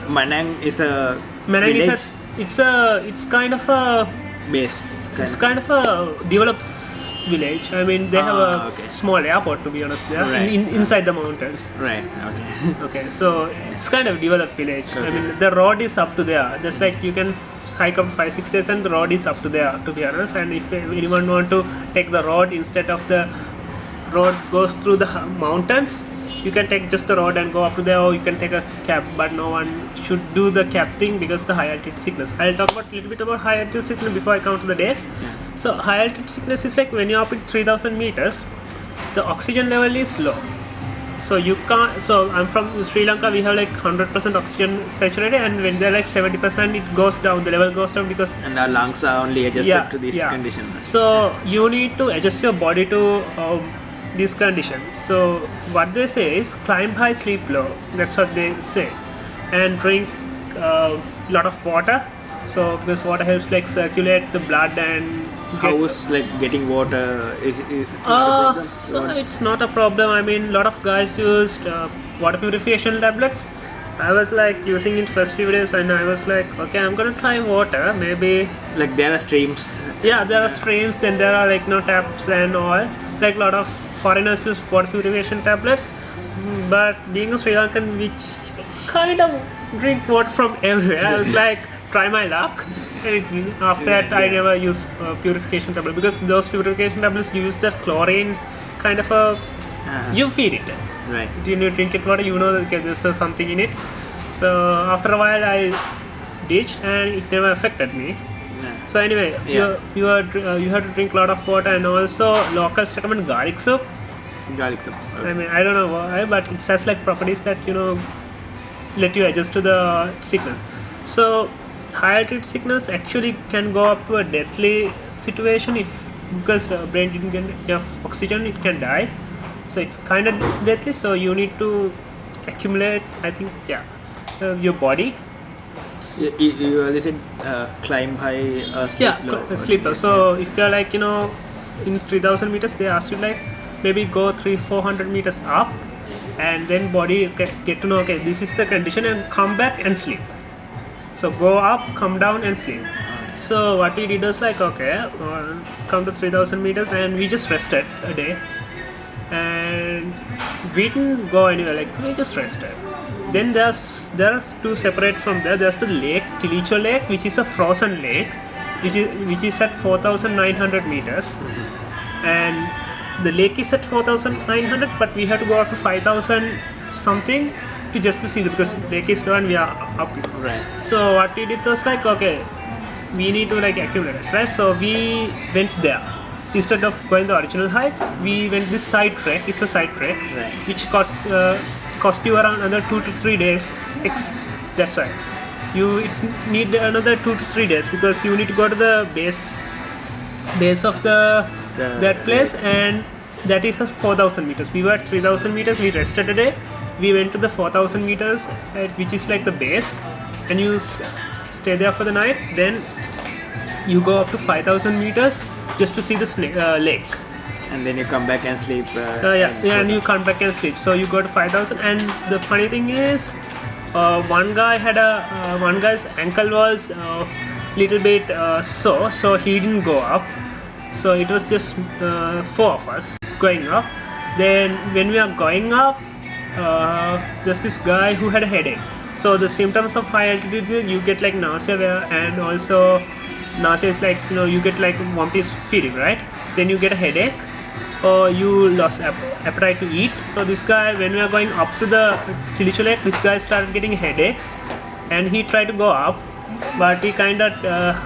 Manang is a Manang village? it's kind of a base. It's kind of a developed village. I mean, they have a Okay. small airport, to be honest, there Right. inside the mountains. Right. Okay. Okay, so it's kind of developed village. I Okay. mean, the road is up to there. Just like you can hike up 5-6 days, and the road is up to there, to be honest. And if anyone want to take the road instead of the road goes through the mountains, you can take just the road and go up to there, or you can take a cab, but no one should do the cab thing because the high altitude sickness. I'll talk about a little bit about high altitude sickness before I come to the days. So high altitude sickness is like when you're up at 3000 meters, the oxygen level is low. So you can't. So I'm from Sri Lanka. We have like 100% oxygen saturated, and when they're like 70%, it goes down. The level goes down because And our lungs are only adjusted to this condition. So you need to adjust your body to this condition. So what they say is climb high, sleep low. That's what they say, and drink a lot of water. So because water helps like circulate the blood and. How was like getting water? Is not a problem? So it's not a problem. I mean, a lot of guys used water purification tablets. I was like using it first few days, and I was like, okay, I'm gonna try water. Maybe Like there are streams. yeah, there are streams. Then there are like taps and all. Like a lot of foreigners use water purification tablets. But being a Sri Lankan, which kind of drink water from everywhere, I was like, try my luck. And after that, I never use purification tablet because those purification tablets use that chlorine kind of a. You feed it. Right. You need to drink it water. You know that there's something in it. So after a while, I ditched, and it never affected me. Yeah. So anyway, you have to drink a lot of water, and also locals recommend garlic soup. Garlic soup. I mean, I don't know why, but it has like properties that let you adjust to the sickness. So high altitude sickness actually can go up to a deathly situation because brain didn't get enough oxygen, it can die. So it's kind of deathly. So you need to accumulate, I think, your body. You already said climb high, sleep low. Sleep low. So if you're like in 3000 meters, they ask you like maybe go 300-400 meters up, and then body get to know, okay, this is the condition, and come back and sleep. So go up, come down, and sleep. So what we did was like, okay, come to 3000 meters, and we just rested a day, and we didn't go anywhere. Like we just rested. Then there's two separate from there. There's the lake, Tilicho Lake, which is a frozen lake, which is at 4,900 meters, and the lake is at 4,900, but we have to go up to 5,000 something to just to see it because lake is low and we are up. Right. So what we did was like, okay, we need to like accumulate this, right? So we went there. Instead of going the original hike, we went this side trek. It's a side trek, Right. which cost you around another 2 to 3 days. That's right. It's need another 2 to 3 days because you need to go to the base of that place, and that is at 4,000 meters. We were at 3,000 meters. We rested a day. We went to the 4,000 meters, which is like the base, and you stay there for the night. Then you go up to 5,000 meters just to see the lake. And then you come back and sleep. And you come back and sleep. So you go to 5,000, and the funny thing is, one guy's ankle was little bit sore, so he didn't go up. So it was just 4 of us going up. Then when we are going up, there's this guy who had a headache. So the symptoms of high altitude, you get like nausea, and also nausea is like you get like vomiting feeling, right? Then you get a headache, or you lost appetite to eat. So this guy, when we are going up to the Tilicho Lake, this guy started getting a headache, and he tried to go up, but we kind of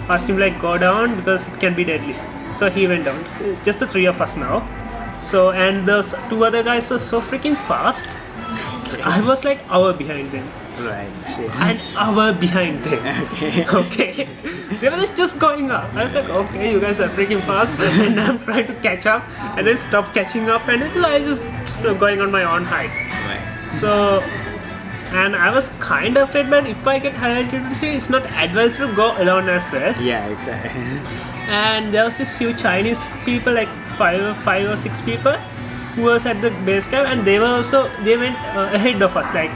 asked him like go down because it can be deadly. So he went down. Just the 3 of us now. So and those 2 other guys were so freaking fast. Okay. I was like hour behind them. Right. Shit. An hour behind them. Okay. Okay. They were just going up. I was like, okay, you guys are freaking fast, and I'm trying to catch up, and then stop catching up, and it's like just going on my own hike. Right. So, and I was kind of afraid, but if I get high altitude, it's not advised to go alone as well. Yeah, exactly. And there was this few Chinese people, like five or 6 people, who was at the base camp, and they went ahead of us. Like,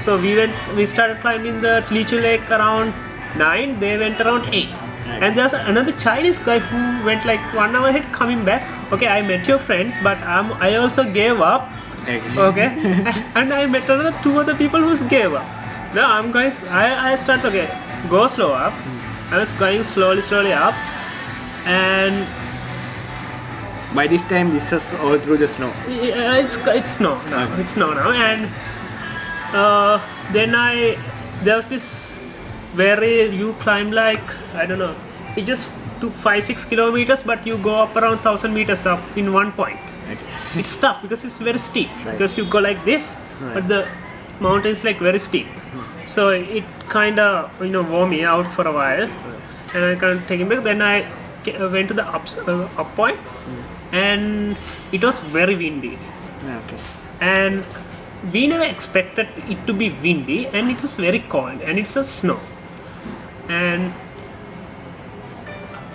so we started climbing the Tilicho Lake around 9. They went around 8. And there's another Chinese guy who went like 1 hour ahead, coming back. Okay, I met your friends, but I also gave up. Okay, and I met another 2 other people who gave up. Now I'm going. I start, okay, go slow up. I was going slowly up, and By this time, this was all through the snow. Yeah, it's snow now. Okay. It's snow now, and then there was this where you climb like I don't know. It just took 5-6 kilometers, but you go up around 1,000 meters up in one point. Okay. It's tough because it's very steep. Right. Because you go like this, Right. but the mountain is like very steep. So it kind of wore me out for a while, and I can't take it back. Then I went to the up point, and it was very windy. Okay. And we never expected it to be windy, and it was very cold, and it's a snow. And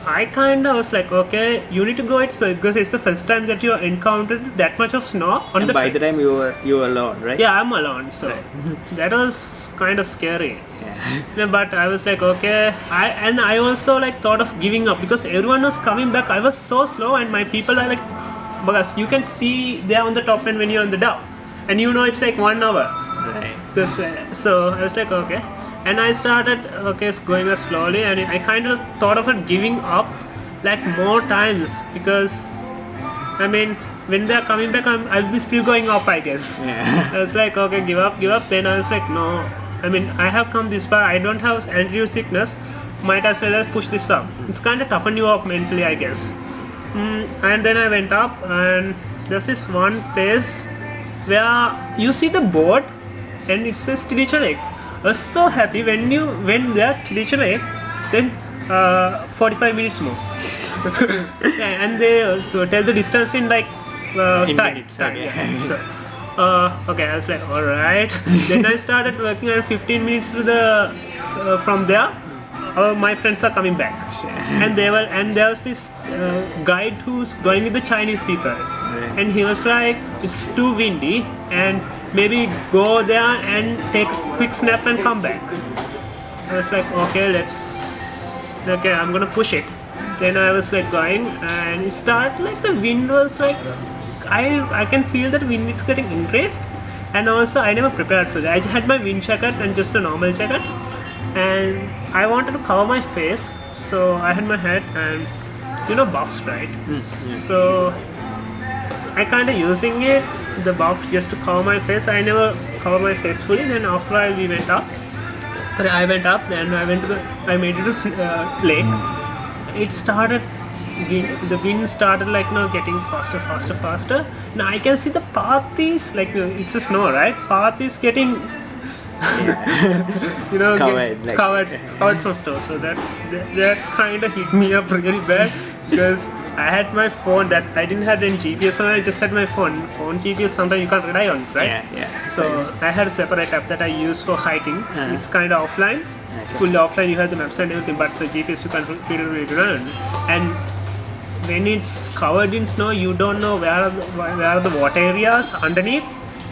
I kind of was like, okay, you need to go it because it's the first time that you encountered that much of snow on And the by trip. the time you were alone, right? Yeah, I'm alone, so that was kind of scary. Yeah. Yeah, but I was like, okay. I also like thought of giving up because everyone was coming back. I was so slow, and my people are like, because you can see they're on the top end when you're on the down, and it's like 1 hour. Right. So I was like, okay. And I started going slowly, and I kind of thought of it giving up like more times because I mean when they're coming back I'll be still going up, I guess. Yeah. I was like, okay, give up. Then I was like, no, I mean I have come this far, I don't have altitude sickness, might as well push this up. It's kind of toughen you up mentally, I guess. And then I went up, and there's this one place where you see the board and it says Tilicha Lake. I was so happy when you went there, Tilicha Lake, then 45 minutes more. Yeah, and they also tell the distance in like In time. minutes, okay. Yeah. So, okay, I was like, alright. Then I started working on 15 minutes to the from there. My friends are coming back, and there was this guide who's going with the Chinese people, and he was like, it's too windy, and maybe go there and take a quick snap and come back. I was like, okay, I'm gonna push it. Then I was like going, and it started like the wind was like, I can feel that wind is getting increased, and also I never prepared for that. I had my wind jacket and just a normal jacket, and I wanted to cover my face, so I had my hat and buffs, right? So I kind of using the buff just to cover my face. I never cover my face fully. Then after we went up, I went up, then I made it to lake. It started, the wind started like getting faster. Now I can see the path is like it's a snow, right? Path is getting covered from snow. So that kind of hit me up really bad because I had my phone that I didn't have any GPS, so I just had my phone. GPS sometimes you can't rely on, right? Yeah. So I had a separate app that I use for hiking. It's kind of offline. Fully offline, you have the maps and everything, but the GPS you can't really rely on. And when it's covered in snow, you don't know where are the water areas underneath.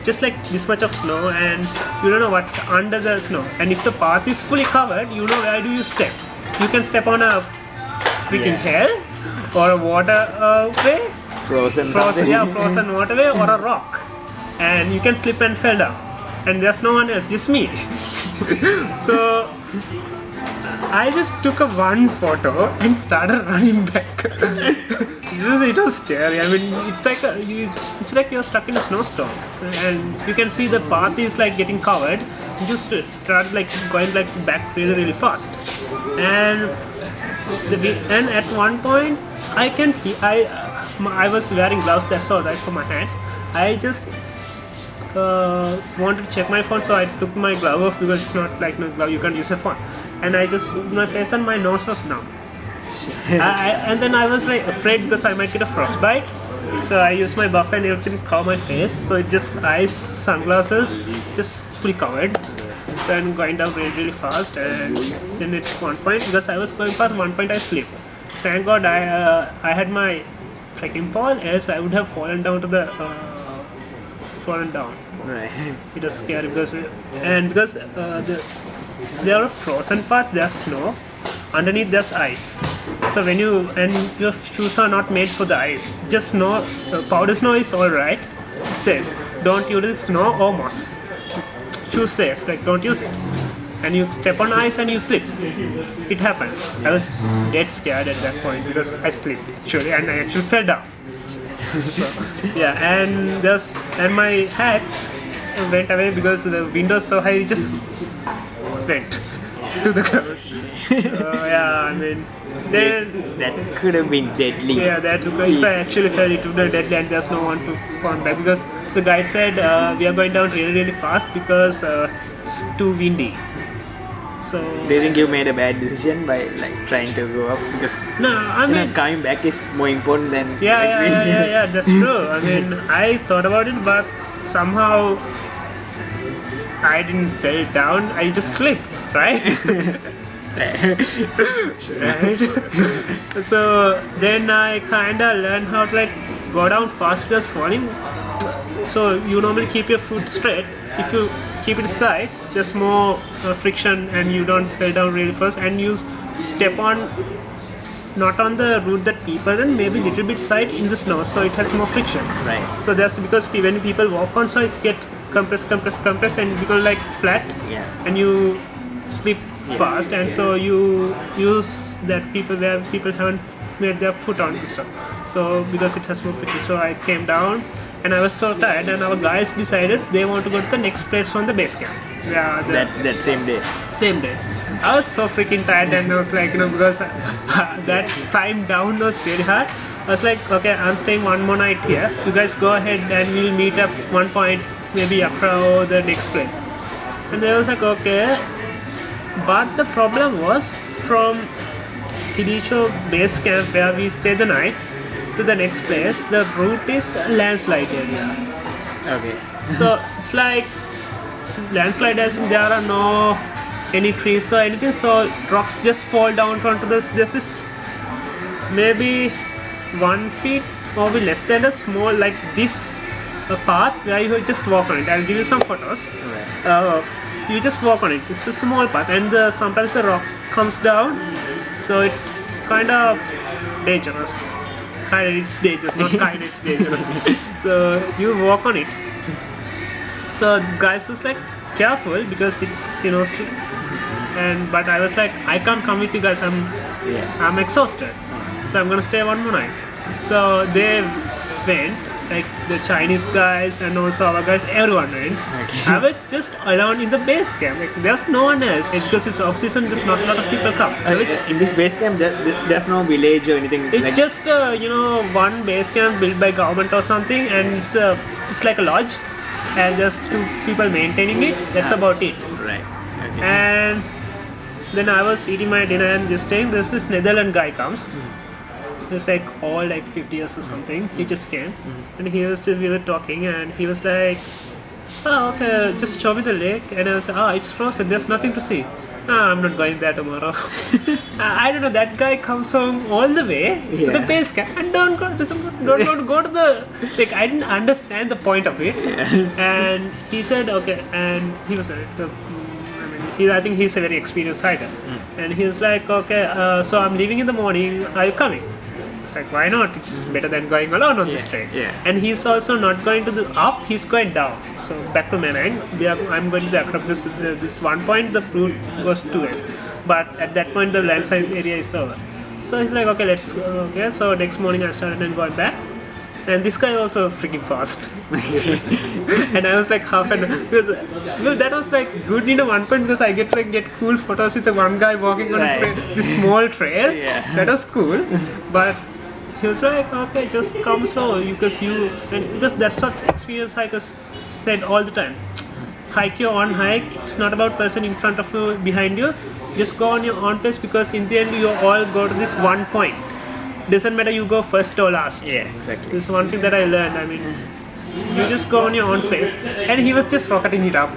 Just like this much of snow, and you don't know what's under the snow. And if the path is fully covered, where do you step? You can step on a freaking hell or a water way, Frozen waterway or a rock, and you can slip and fall down. And there's no one else, just me. So I just took one photo and started running back. It was scary. I mean, it's like you're stuck in a snowstorm, and you can see the path is like getting covered. You just start like going like back really fast, and at one point I can feel I was wearing gloves. That's all right for my hands. I just wanted to check my phone, so I took my glove off because it's not like no glove you can't use a phone, and I just my face and my nose was numb. And then I was like afraid because I might get a frostbite, so I used my buff and everything to cover my face, so it just eyes, sunglasses, just fully covered. So I'm going down really fast, and then at one point, because I was going fast, one point I slipped. Thank God I had my trekking pole, else I would have fallen down. Right. It was scary because there are frozen parts, there's snow, underneath there's ice. So when your shoes are not made for the ice, just snow, powder snow is alright. It says don't use snow or moss. Shoes says like don't use it, and you step on ice and you slip. It happened. I was dead scared at that point because I slipped actually, and I actually fell down. So, yeah, and my hat went away because the window so high, it just went to the ground. Yeah, I mean, then That could have been deadly. yeah, that if I actually fell, it would be deadly, and there's no one to contact because the guide said we are going down really fast because it's too windy. So Do you think you made a bad decision by like trying to go up? Because no, I you know, mean, coming back is more important than yeah, that's true. I mean, I thought about it, but somehow I didn't fell down. I just slipped, right? Right. So then I kinda learned how to like go down fast just falling. So you normally keep your foot straight. If you keep it side, there's more friction and you don't fall down really fast. And you step on not on the route that people run, maybe little bit side in the snow, so it has more friction. Right. So that's because when people walk on, so it get compressed, and become like flat, Yeah. and you slip fast, and so you use that people where people haven't made their foot on and stuff. So because it has more friction, so I came down, and I was so tired, and our guys decided they want to go to the next place from the base camp. Yeah, That same day. same day. I was so freaking tired, and I was like, because that climb down was very hard. I was like, okay, I'm staying one more night here. You guys go ahead and we'll meet up one point, maybe Accra or the next place. And they was like, okay. But the problem was from Kidicho base camp where we stayed the night to the next place, the route is a landslide area. Okay. So it's like landslide as in there are no any trees or anything, so rocks just fall down onto this. This is maybe 1 feet or be less than a small like this path where you just walk on it. I'll give you some photos. Right. You just walk on it. It's a small path, and sometimes the rock comes down, so it's kind of dangerous. It's dangerous, not kind. It's dangerous. So you walk on it. So guys was like careful because it's but I was like, I can't come with you guys. I'm exhausted, so I'm gonna stay one more night. So they went, like the Chinese guys and also our guys, everyone went. Okay. I was just alone in the base camp. Like there's no one else because it's off season. There's not a lot of people come. So In this base camp, there's no village or anything. it's like just one base camp built by government or something, and it's like a lodge, and there's 2 people maintaining it. That's about it. Right. Okay. And then I was eating my dinner and just staying. There's this Netherlands guy comes. He's like all like 50 years or something. He just came, and we were talking, and he was like, "Oh, okay, just show me the lake." And I was like, "Oh, it's frozen. There's nothing to see." I'm not going there tomorrow. I don't know. That guy comes home all the way to the base camp and don't go to the like. I didn't understand the point of it. And he said, okay, and he was I think he's a very experienced hiker, and he was like, okay, so I'm leaving in the morning. Are you coming? It's like, why not? It's better than going alone on this train. Yeah. And he's also not going to the up. He's going down. So back to Menang, I'm going to the Accra because this one point the route goes 2 ways, but at that point the landslide area is over. So he's like, okay, let's go. Okay, so next morning I started and going back, and this guy also freaking fast. And I was like half an because that was like good in a one point because I get cool photos with the one guy walking on this small trail. Yeah. That was cool, but he was like, okay, just come slow because that's what experienced hikers said all the time. Hike your own hike. It's not about person in front of you, behind you. Just go on your own pace because in the end you all go to this one point. Doesn't matter you go first or last. Yeah, exactly. This is one thing that I learned. I mean, you just go on your own pace, and he was just rocketing it up.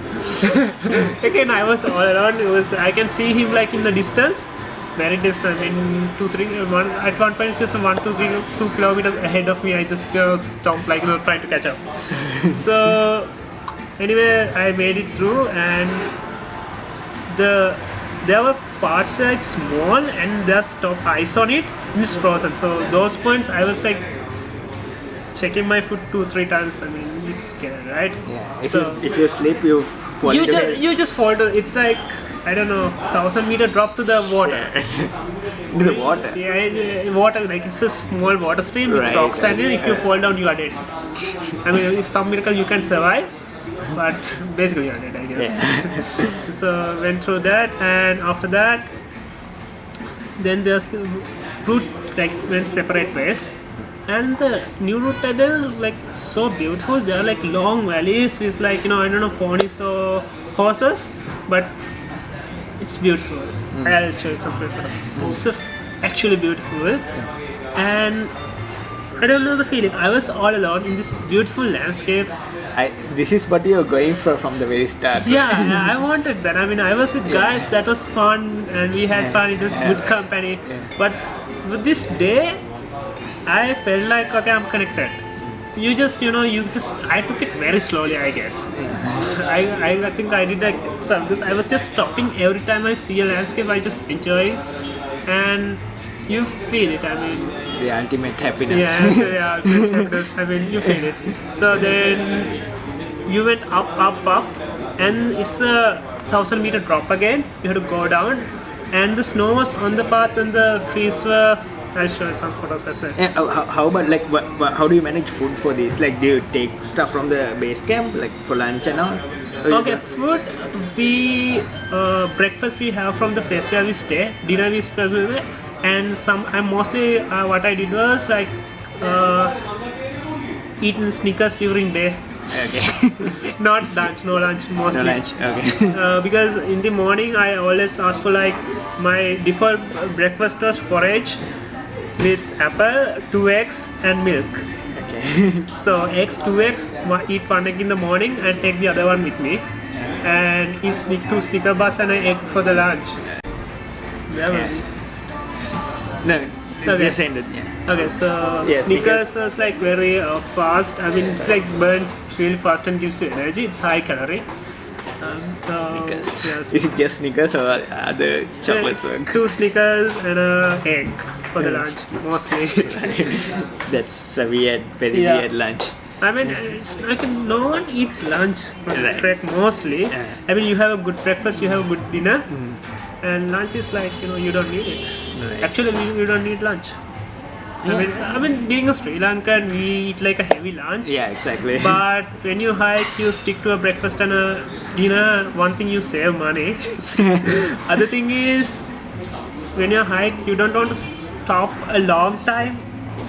Again, I was all around. I can see him like in the distance. Very distant, I mean, 2, 3, 1. At one point, it's just 1, 2, 3, 2 kilometers ahead of me. I just stopped, like trying to catch up. So, anyway, I made it through, and there were parts where it's small, and there's ice on it, and it's frozen. So those points, I was like checking my foot 2, 3 times. I mean, it's scary, right? Yeah. So If you slip, you fall. you just fall. It's like I don't know, 1,000-meter drop to the water. Into the water. Yeah, water, like it's a small water stream with Right, rocks, and okay. if you fall down, you are dead. I mean, it's some miracle you can survive, but basically you are dead, I guess. So went through that, and after that, then there's the route like went separate ways, and the new route that is like so beautiful. There are like long valleys with like I don't know, ponies or horses, but it's beautiful. I'll show you some photos. It's actually beautiful, and I don't know the feeling. I was all alone in this beautiful landscape. This is what you're going for from the very start. Yeah, I wanted that. I mean, I was with guys. That was fun, and we had fun. It was good company. But with this day, I felt like okay, I'm connected. I took it very slowly, I guess. I think I did like this. I was just stopping every time I see a landscape. I just enjoy it, and you feel it. I mean, The ultimate happiness. happiness. I mean, you feel it. So then you went up, and it's a 1,000-meter drop again. You had to go down, and the snow was on the path, and the trees were. I'll show you some photos as well. And how about like how do you manage food for this? Like, do you take stuff from the base camp, like for lunch and all? Okay, food. Breakfast we have from the place where we stay. Dinner we stay, and what I did was like eating Snickers during day. Okay. Not lunch, no lunch mostly. No lunch. Okay. Because in the morning I always ask for like my default breakfast was porridge with apple, 2 eggs and milk. Okay. So eggs, 2 eggs, eat 1 egg in the morning and take the other one with me, and eat 2 Snicker bars and an egg for the lunch. No, Okay. just ended. Yeah. Okay, so Yeah, Snickers is like very fast. I mean, it's like burns really fast and gives you energy. It's high calorie. Snickers. Yes. Is it just Snickers or other chocolates? 2 Snickers and an egg for the lunch, mostly. That's a very weird lunch. I mean, it's like no one eats lunch Right. break mostly. Yeah. I mean, you have a good breakfast, you have a good dinner, and lunch is like you don't need it. Right. Actually, we don't need lunch. I mean, being a Sri Lankan, we eat like a heavy lunch. Yeah, exactly. But when you hike, you stick to a breakfast and a dinner. One thing, you save money. Other thing is, when you hike, you don't want to stop a long time,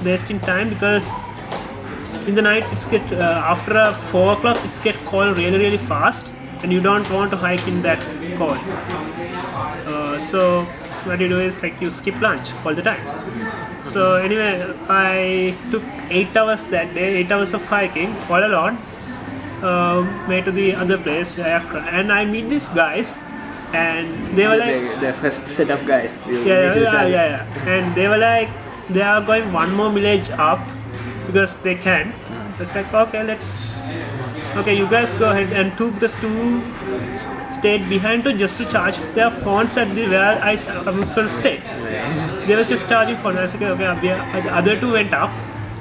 wasting time, because in the night after 4 o'clock it's get cold really fast, and you don't want to hike in that cold. So what you do is like you skip lunch all the time. So anyway, I took 8 hours that day, 8 hours of hiking all alone, way to the other place, and I meet these guys, and they were like, the first set of guys. yeah, and they were like, they are going one more village up because they can. It's like, okay, you guys go ahead, and two stayed behind just to charge their phones at where I was going to stay. They was just charging phones. I was like, okay, the other 2 went up,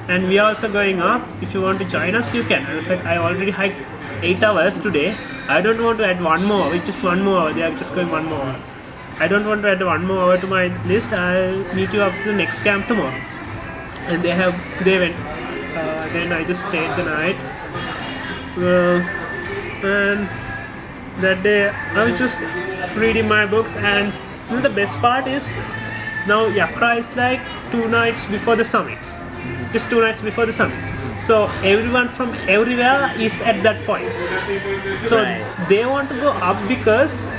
and we are also going up. If you want to join us, you can. I was like, I already hiked 8 hours today. I don't want to add one more, which is 1 more hour. They are just going 1 more hour. I don't want to add 1 more hour to my list. I'll meet you up to the next camp tomorrow. And they went. Then I just stayed the night. And that day I was just reading my books, and the best part is now Yakra is like 2 nights before the summits. Just 2 nights before the summit. So everyone from everywhere is at that point. So they want to go up because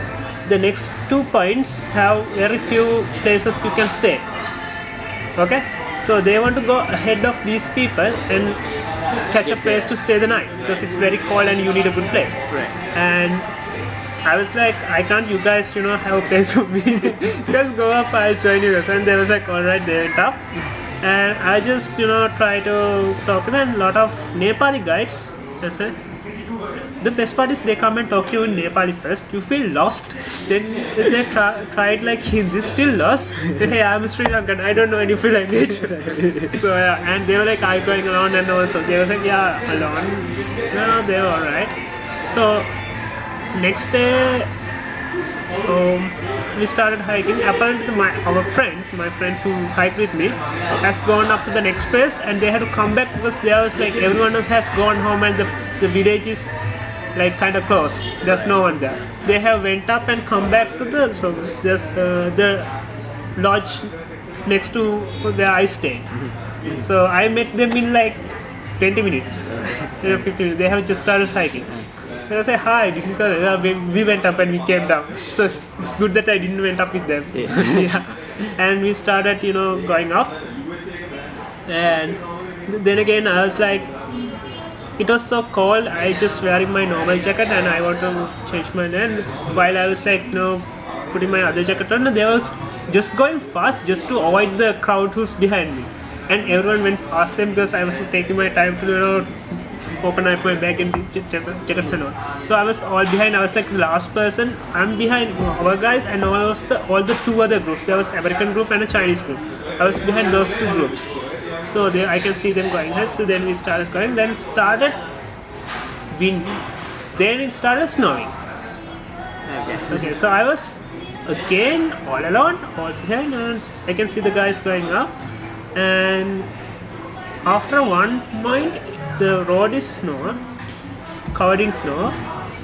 the next 2 points have very few places you can stay. Okay? So they want to go ahead of these people and catch a place to stay the night, because it's very cold and you need a good place. Right. And I was like, I can't, you guys, have a place for me. Just go up, I'll join you guys. And they was like, alright, they went up. And I just, try to talk to them. A lot of Nepali guides, I said. The best part is they come and talk to you in Nepali first. You feel lost. Then they tried like, this still lost. Hey, I'm Sri Lankan. I don't know any language. So yeah, and they were like, I'm going around, and also they were like, yeah, alone. No, they were alright. So next day we started hiking. Apparently, my friends who hiked with me, has gone up to the next place, and they had to come back because there was like everyone else has gone home, and the village is like kind of closed. There's no one there. They have went up and come back to the lodge next to where I stayed. So I met them in like 20 minutes, 15 minutes. They have just started hiking. And I say hi, we went up and we came down. So it's good that I didn't went up with them. Yeah. And we started, going up. And then again, I was like, it was so cold. I just wearing my normal jacket and I want to change my name. While I was like, putting my other jacket on, they was just going fast just to avoid the crowd who's behind me. And everyone went past them because I was taking my time to, open up my bag and jackets and all. So I was all behind. I was like the last person. I'm behind our guys and all the two other groups. There was American group and a Chinese group. I was behind those two groups. So there I can see them going ahead. So then we started going. Then started wind. Then it started snowing. Okay. So I was again all alone, all behind, and I can see the guys going up. And after one point, the road is covered in snow,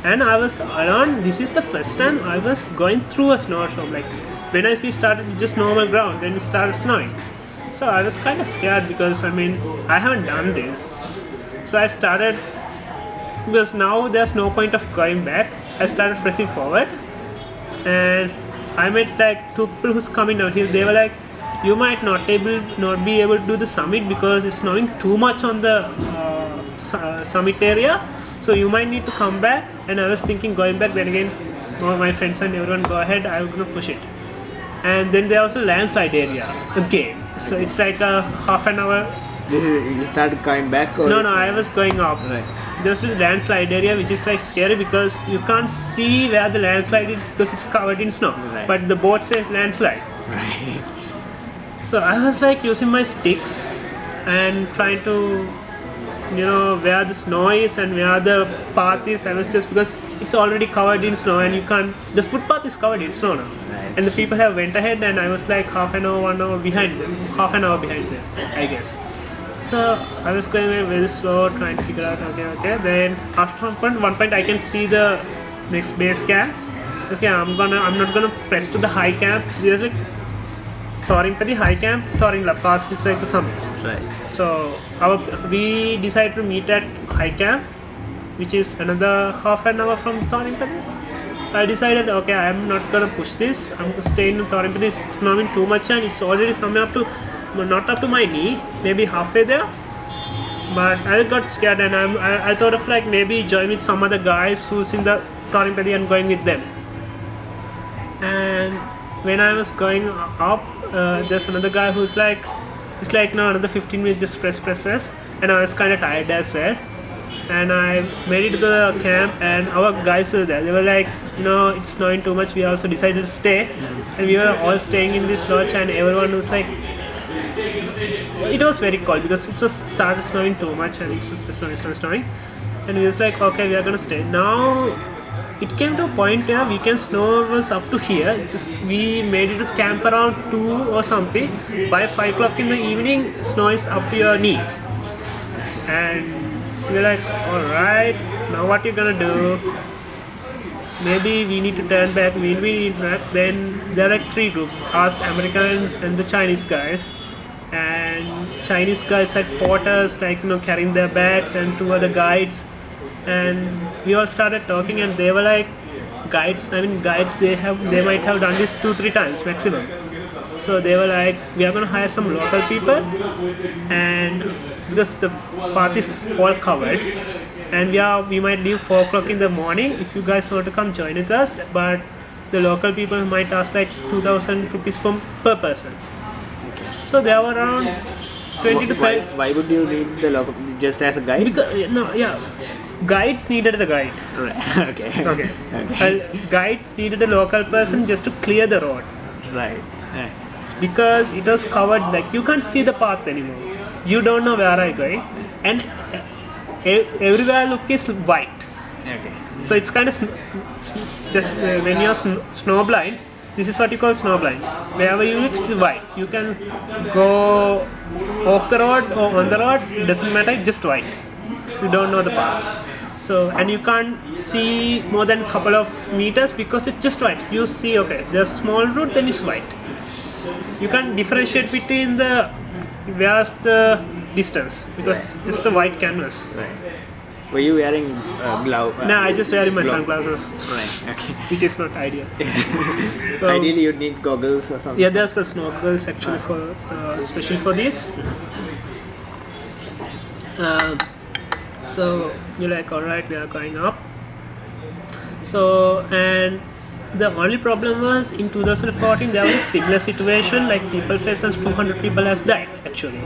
and I was alone. This is the first time I was going through a snowstorm. Like when we started just normal ground, then it started snowing. So I was kind of scared because I haven't done this. So I started, because now there's no point of going back. I started pressing forward, and I met like two people who's coming down here. They were like, you might not be able to do the summit because it's snowing too much on the summit area, so you might need to come back. And I was thinking going back, then again my friends and everyone go ahead, I was gonna push it. And then there was a landslide area again, so it's like a half an hour. You started going back? Or No, I was going up. Right. There's a landslide area which is like scary because you can't see where the landslide is because it's covered in snow. Right. But the board says landslide. Right. So I was like using my sticks and trying to, where the snow is and where the path is. I was just, because it's already covered in snow and the footpath is covered in snow now. Right. And the people have went ahead and I was like half an hour behind them, I guess. So I was going very slow, trying to figure out, okay. Then after one point I can see the next base camp. Okay, I'm not gonna press to the high camp. There's like Thorimpadi High Camp, Thoringla Pass is like the summit. Right. So we decided to meet at High Camp, which is another half an hour from Thorimpadi. I decided, okay, I'm not gonna push this. I'm gonna stay in Thorimpadi. It's snowing too much and it's already somewhere not up to my knee, maybe halfway there. But I got scared and I thought of like maybe join with some other guys who's in the Thorimpadi and going with them. And when I was going up, there's another guy who's like, it's like no, another 15 minutes, just press, and I was kind of tired as well. And I made it to the camp, and our guys were there. They were like, it's snowing too much. We also decided to stay, and we were all staying in this lodge, and everyone was like, it was very cold because it was started snowing too much, and it's just snowing, and we was like, okay, we are gonna stay now. It came to a point where weekend snow was up to here. We made it to camp around 2 or something. By 5 o'clock in the evening, snow is up to your knees. And we're like, alright, now what you gonna do? Maybe we need to turn back, Then there are like 3 groups, us, Americans and the Chinese guys. And Chinese guys had porters, like, carrying their bags, and 2 other guides. And we all started talking, and they were like, guides, they might have done this 2-3 times maximum. So they were like, we are going to hire some local people, and because the path is all covered, and we might leave 4 o'clock in the morning. If you guys want to come join with us, but the local people might ask like 2,000 rupees per person. So there were around 20 to 30. Why would you need the local, just as a guide? Because, guides needed a guide. Right. Okay. Guides needed a local person just to clear the road. Right. Because it was covered, like you can't see the path anymore. You don't know where I'm going, and everywhere look is white. Okay. So it's kind of just when you're snow blind. This is what you call snow blind. Wherever you look, it's white. You can go off the road or on the road. It doesn't matter. It's just white. You don't know the path. So and you can't see more than a couple of meters because it's just white. You see, okay, there's small route, then it's white. You can't differentiate between the where's the distance because it's just a white canvas. Right. Were you wearing glove? No, I just wearing my sunglasses, Right. Okay. which is not ideal. Ideally, you'd need goggles or something. Yeah, there's a snorkels actually for especially for this. So you're like, all right, we are going up. So and the only problem was in 2014 there was a similar situation. Like people faced as 200 people has died actually.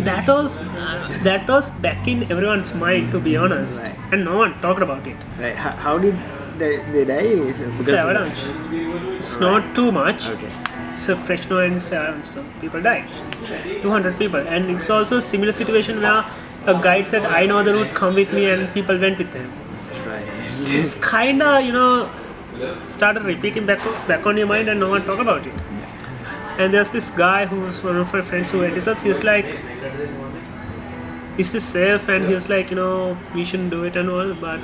That was back in everyone's mind, to be honest, Right. and no one talked about it. Right. How did they die? Is it It's because- avalanche. It's not too much. Okay. It's a fresh snow and it's avalanche, so people died. 200 people, and it's also a similar situation where a guide said, "I know the route, come with me," and people went with him. Right. It's kinda started repeating back on your mind, and no one talked about it. And there's this guy who's one of my friends who went with us. He was like, "Is this safe?" And he was like, "We shouldn't do it and all." But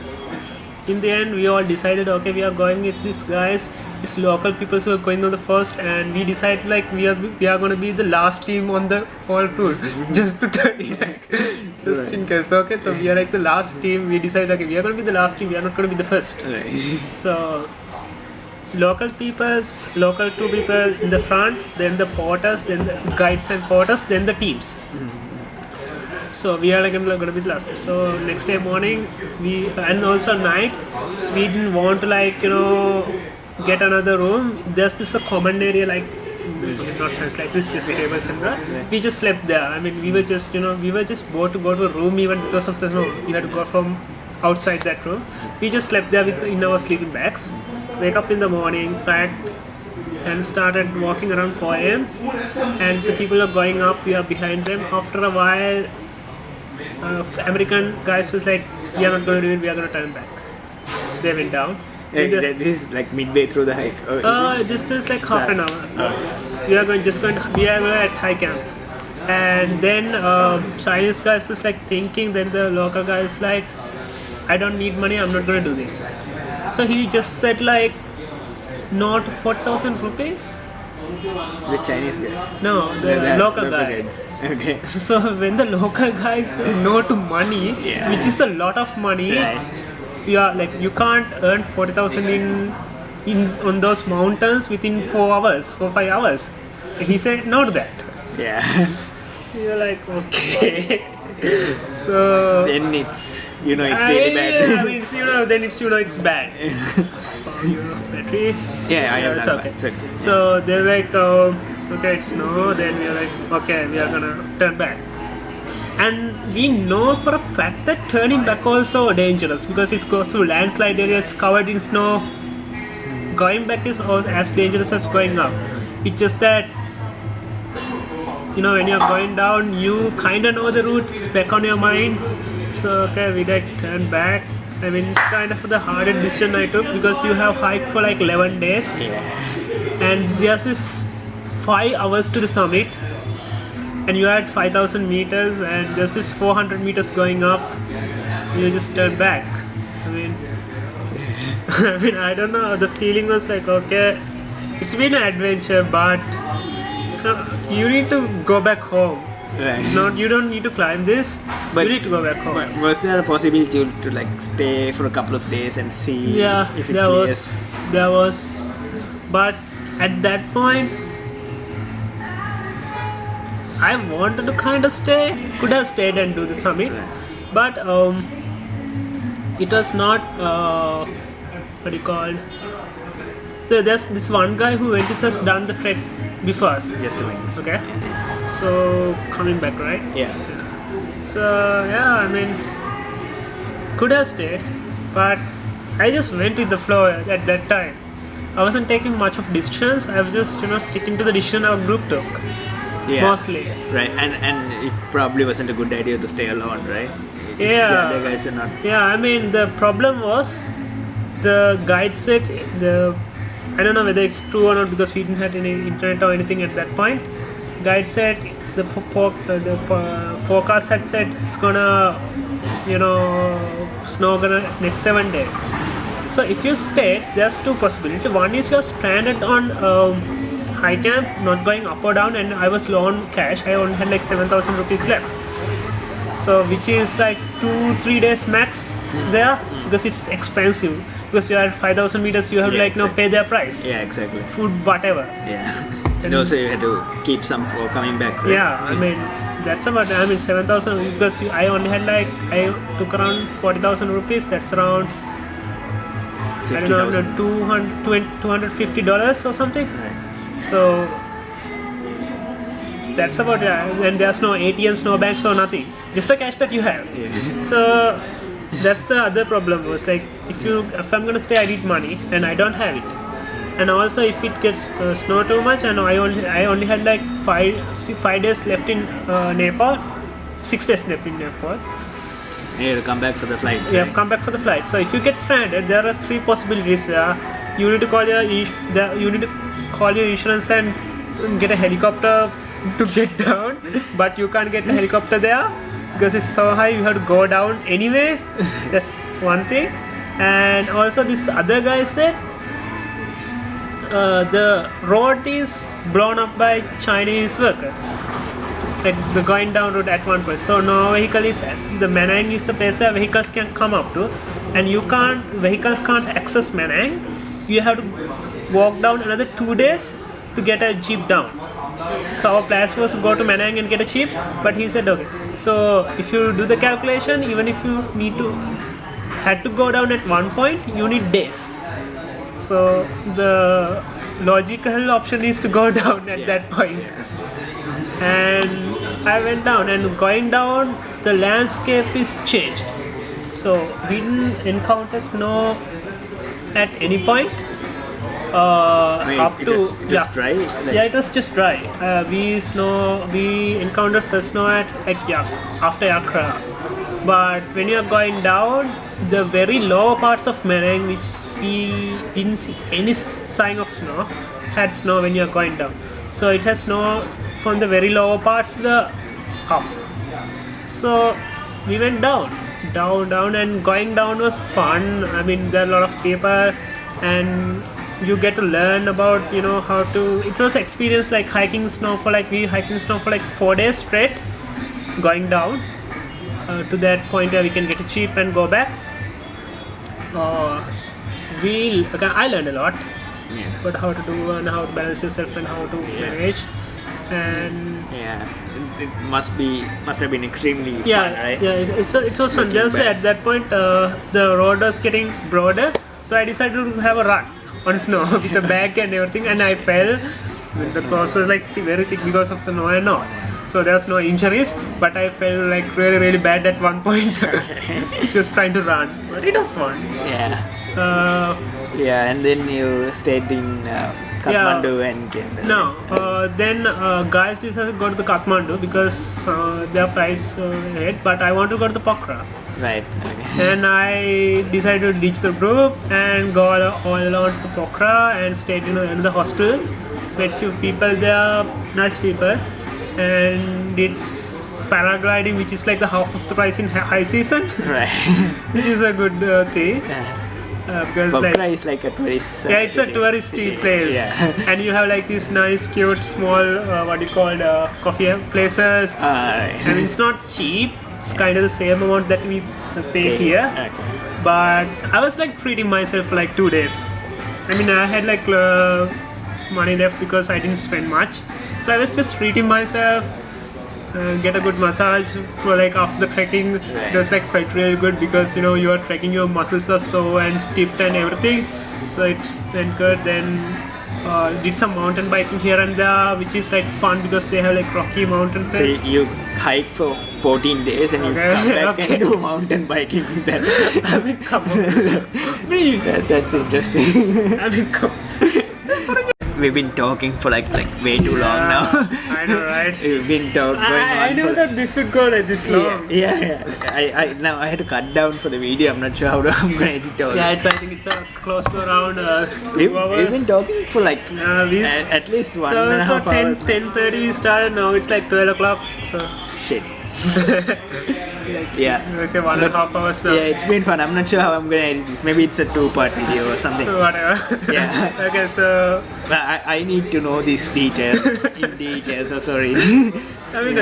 in the end, we all decided, okay, we are going with these guys. These local people who are going on the first, and we decided like we are going to be the last team on the whole route, just to turn back, just in case. Okay, so we are like the last team. We decided, okay, we are going to be the last team. We are not going to be the first. Right. So local two people in the front, then the porters, then the guides and porters, then the teams. So we are like going to be the last. So next day morning, and also night, we didn't want to get another room. There's this a common area like not just like this, just tables and that. We just slept there. I mean, we were just bored to go to a room even because of the snow. We had to go from outside that room. We just slept there in our sleeping bags. Wake up in the morning, packed, and started walking around 4 a.m. And the people are going up, we are behind them. After a while, American guys was like, "We are not going to do it, we are going to turn back." They went down. This is like midway through the hike. Just like half an hour. We are at high camp. And then Chinese guys was like thinking, then the local guy is like, "I don't need money, I'm not going to do this." So he just said like, "Not 4,000 rupees?" The Chinese guys. No, the local guy. guides. Okay. So when the local guys say no to money, Yeah. which is a lot of money, Right. you can't earn 40,000 in on those mountains within 5 hours. He said no to that. Yeah. You're like, okay. So Then it's really bad. I mean, then it's bad. Battery. Yeah, I am It's not okay. bad. It's okay. So they're like, okay, it's no. Then we're like, okay, we are gonna turn back. And we know for a fact that turning back also dangerous because it goes through landslide areas covered in snow. Going back is also as dangerous as going up. It's just that when you're going down, you kind of know the route. It's back on your mind. So okay, we like turn back. I mean, it's kind of the hardest decision I took because you have hiked for like 11 days. Yeah. And there's this 5 hours to the summit, and you had 5,000 meters, and there's this 400 meters going up. You just turn back. I don't know. The feeling was like, okay, it's been an adventure, but you need to go back home. Right. You don't need to climb this. But- you need to go back home. But was there a possibility to like stay for a couple of days and see Yeah, if it there clears? was, but at that point, I wanted to kind of stay. Could have stayed and do the summit, but it was not. What do you call? There's this one guy who went with us, done the trek before us. Just a minute. Okay, so coming back, right? Yeah. So yeah, I mean, could have stayed, but I just went with the flow at that time. I wasn't taking much of decisions. I was just sticking to the decision our group took. Yeah. Mostly. Right. And it probably wasn't a good idea to stay alone, right? The Yeah. other guys are not. Yeah, I mean the problem was the guide said I don't know whether it's true or not because we didn't have any internet or anything at that point. Guide said the forecast had said it's gonna snow gonna next 7 days. So if you stay, there's two possibilities. One is you're stranded on high camp, not going up or down, and I was low on cash. I only had like 7,000 rupees left. So which is like 2-3 days max there because it's expensive. Because you are 5,000 meters, you have to pay their price. Yeah, exactly. Food, whatever. Yeah. And also you had to keep some for coming back, right? Yeah, I mean that's about 7,000 because I only had I took around 40,000 rupees. That's around 50,000. $250 or something. Right. So that's about and there's no ATMs, no banks, or nothing. Just the cash that you have. Yeah. So that's the other problem was like if I'm gonna stay, I need money and I don't have it. And also if it gets snow too much, and I only had like 5 days left in Nepal, 6 days left in Nepal. You have to come back for the flight. You have come back for the flight. So if you get stranded, there are 3 possibilities. You need to call your insurance and get a helicopter to get down, but you can't get the helicopter there because it's so high. You have to go down anyway. That's one thing. And also this other guy said the road is blown up by Chinese workers. Like the going down road at one point. So no vehicle is the Manang is the place where vehicles can come up to, and vehicles can't access Manang. You have to walk down another 2 days to get a jeep down. So our plans was to go to Manang and get a jeep, but he said okay. So if you do the calculation, even if you had to go down at one point, you need days. So the logical option is to go down at that point. And I went down, and going down, the landscape is changed. So we didn't encounter snow at any point. It was just dry? Yeah, it was just dry. We encountered first snow at after Accra. But when you are going down, the very lower parts of Manang, which we didn't see any sign of snow, had snow when you are going down. So it has snow from the very lower parts to the up. So we went down, and going down was fun. I mean, there are a lot of people, and you get to learn about how to. It was experience like hiking snow for we hiking snow for 4 days straight, going down to that point where we can get a jeep and go back. I learned a lot about how to do and how to balance yourself and how to manage. And it must have been extremely fun, right? It was fun. Just at that point, the road was getting broader, so I decided to have a run on snow with the bag and everything, and I fell. The clothes was very thick because of the snow and all. So there's no injuries, but I felt really, really bad at one point, just trying to run. But it was fun. And then you stayed in Kathmandu and came back. No, then guys decided to go to the Kathmandu because their price ahead, but I want to go to the Pokhara. Right. Okay. And I decided to ditch the group and go all along to Pokhara and stayed in another hostel. Met few people there, nice people, and did paragliding, which is the half of the price in high season. Right. Which is a good thing. Because Pokhara is like a tourist. It's a touristy place. And you have this nice, cute, small, coffee places. And it's not cheap. It's kind of the same amount that we pay here. Okay. But I was treating myself for 2 days. I mean, I had money left because I didn't spend much. So I was just treating myself, get a good massage for after the trekking. It was felt really good because you are trekking, your muscles are sore and stiff and everything. So it went good. Then did some mountain biking here and there, which is fun because they have rocky mountain place. So you hike for 14 days and you come back and do mountain biking with that. I mean, come on. That's interesting. I mean, come on. we've been talking for like way too long now. I know, right? We've been going on. I knew that this would go like this long. Yeah. I now I had to cut down for the video. I'm not sure how I'm gonna edit all. Yeah, I think it's close to around We've 2 hours. we've been talking for like at least one and a half hours. 10:30 we started. Now it's like 12 o'clock. So Shit. Yeah. we say 1.5 hours now. Yeah, it's been fun. I'm not sure how I'm gonna edit this. Maybe it's a 2-part video or something. Whatever. Yeah. Okay, so I need to know these details in detail. So sorry. I mean,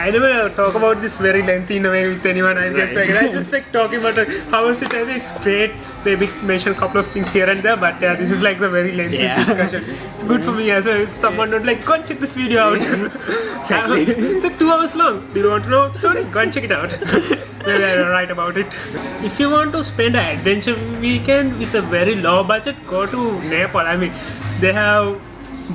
I never talk about this very lengthy in a way with anyone. I guess Right. I just like talking about how was it. It's great. Maybe mention a couple of things here and there, but yeah, this is like the very lengthy discussion. It's good for me as well. If someone would like, go and check this video out. Exactly. It's like 2 hours long. Do you want to know the story? Go and check it out. Maybe I'll write about it. If you want to spend an adventure weekend with a very low budget, go to Nepal. I mean, they have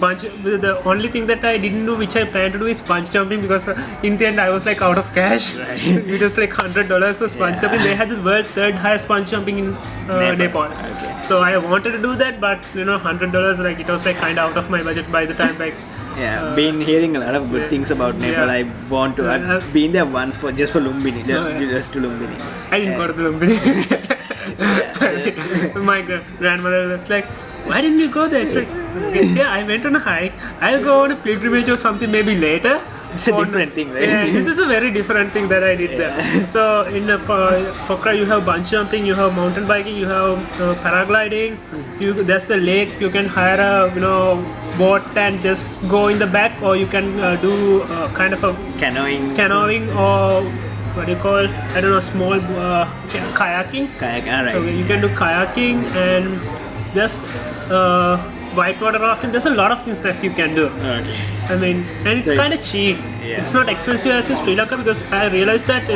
the only thing that I didn't do, which I plan to do, is bungee jumping, because in the end I was like out of cash. Right. It was like $100 for bungee jumping. They had the world third highest bungee jumping in Nepal. Okay. So I wanted to do that, but $100, like it was like kind of out of my budget by the time. Like Been hearing a lot of good things about Nepal. Yeah. I want to. I've been there once just for Lumbini, just to Lumbini. I didn't go to the Lumbini. My grandmother was like, why didn't you go there? It's like, yeah, I went on a hike. I'll go on a pilgrimage or something maybe later. It's a different thing, right? Yeah, this is a very different thing that I did there. So in Pokhara, you have bungee jumping, you have mountain biking, you have paragliding. There's the lake. You can hire a boat and just go in the back, or you can do kind of a canoeing, or what do you call? I don't know, small kayaking. Kayak, So alright. you can do kayaking, and there's whitewater rafting. There's a lot of things that you can do. Okay. I mean, and it's So kind of it's- cheap. yeah. It's not expensive as in Sri Lanka, because I realized that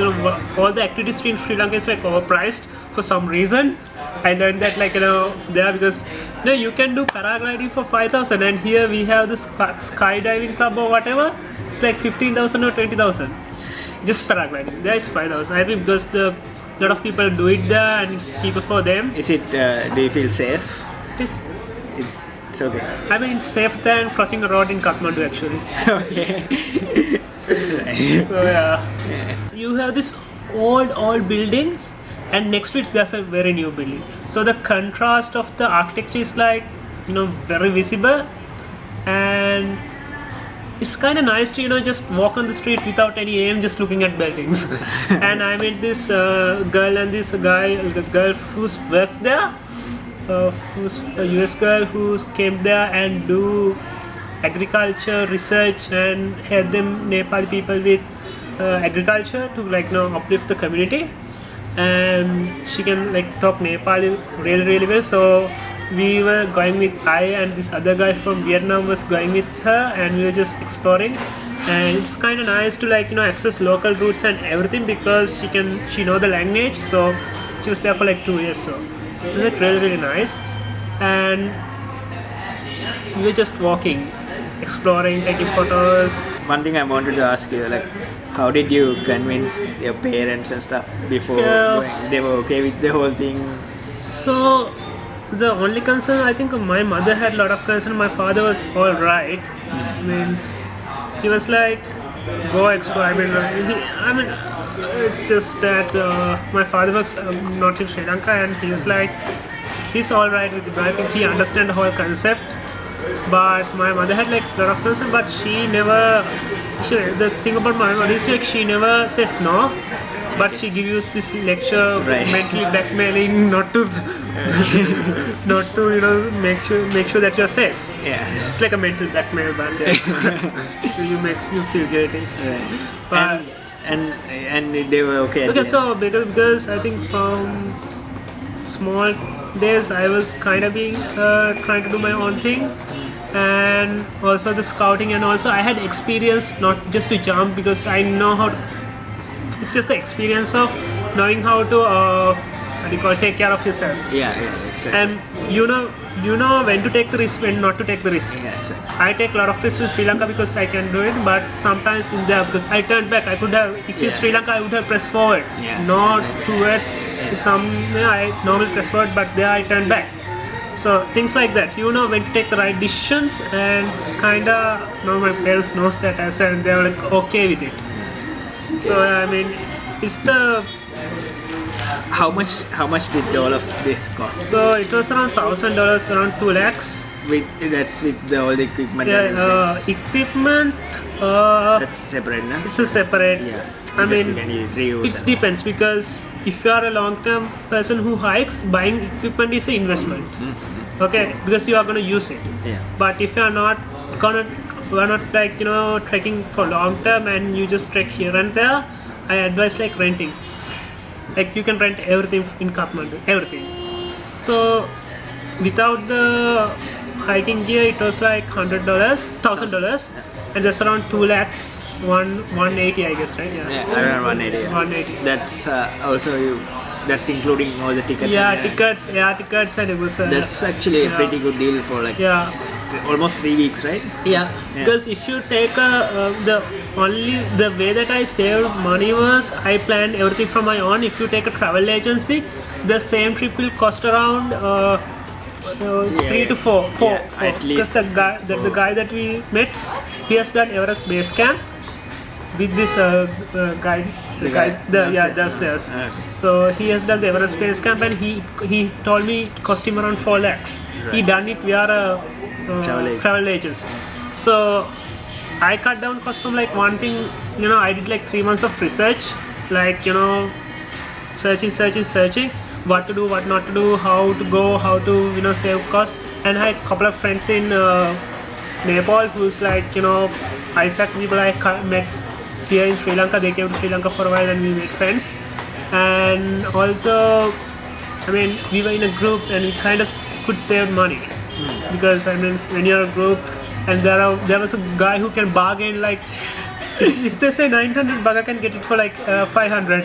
all the activities in Sri Lanka is like overpriced for some reason. I learned that there, because you can do paragliding for 5,000, and here we have this skydiving club or whatever. It's like 15,000 or 20,000. Just paragliding. There is 5,000. I think because a lot of people do it there, and it's cheaper for them. Is it? Do you feel safe? It is. It's okay. I mean, it's safer than crossing a road in Kathmandu actually. Okay. So yeah. You have this old buildings, and next to it there's a very new building. So the contrast of the architecture is like very visible, and it's kind of nice to just walk on the street without any aim, just looking at buildings. And I met this girl and this guy, the girl who's worked there, who's a US girl who came there and do agriculture research and help them Nepali people with agriculture to uplift the community. And she can talk Nepali really well. So we were going with and this other guy from Vietnam was going with her, and we were just exploring. And it's kind of nice to access local routes and everything, because she know the language. So she was there for 2 years. So it was really nice. And we were just walking, exploring, taking photos. One thing I wanted to ask you, how did you convince your parents and stuff before going? They were okay with the whole thing? So the only concern, I think my mother had a lot of concern. My father was all right. I mean, he was like, go explore. I mean, it's just that my father was not in Sri Lanka, and he was like, he's all right with it. I think he understands the whole concept. But my mother had a lot of concern, but she never. The thing about my mother is she never says no, but she gives you this lecture, mentally blackmailing, not to make sure that you're safe. Yeah. It's like a mental blackmail, but you feel guilty. Right. But and they were okay. okay, so because I think from small days I was kind of being trying to do my own thing, and also the scouting, and also I had experience not just to jump, because I know how to, it's just the experience of knowing how to take care of yourself. Yeah, exactly. And you know when to take the risk, when not to take the risk. Yeah, exactly. I take a lot of risks in Sri Lanka because I can do it, but sometimes in there, because I turned back, I could have, if it's Sri Lanka, I would have pressed forward, not towards I normally press forward, but there I turned back. So things like that, you know when to take the right decisions, and kinda, my parents knows that as well, and they were like okay with it. So I mean, it's the How much did all of this cost? so it was around $1,000, around 2 lakhs. With all the equipment. And Yeah, equipment. that's separate, no? It's a separate. Yeah. I Because you mean, can reuse it and- depends, because if you are a long-term person who hikes, buying equipment is an investment. Okay, because you are gonna use it. Yeah. But if you are not like trekking for long term and you just trek here and there, I advise like renting. Like you can rent everything in Kathmandu, everything. So without the hiking gear, it was like $100, and that's around 2 lakhs, 180, I guess, right? Yeah, around 180. Yeah. 180. That's that's including all the tickets. Yeah, and, tickets, and it was. That's actually a yeah. pretty good deal for like Yeah. almost 3 weeks, right? Yeah, because if you take the way that I saved money was I planned everything from my own. If you take a travel agency, the same trip will cost around 3 to 4. Yeah, at least Because the guy that we met, he has done Everest base camp with this guide. Downstairs. Okay. So he has done the Everest base camp, and he told me it cost him around 4 lakhs. He done it via a travel agency. So I cut down cost from like one thing. I did like 3 months of research, like searching what to do, what not to do, how to go, how to save cost. And I had a couple of friends in Nepal who's like Isaac people I met here in Sri Lanka. They came to Sri Lanka for a while and we made friends. And also, I mean, we were in a group and we kind of could save money because I mean, when you're a group and there was a guy who can bargain like. If they say 900 bucks, I can get it for like 500.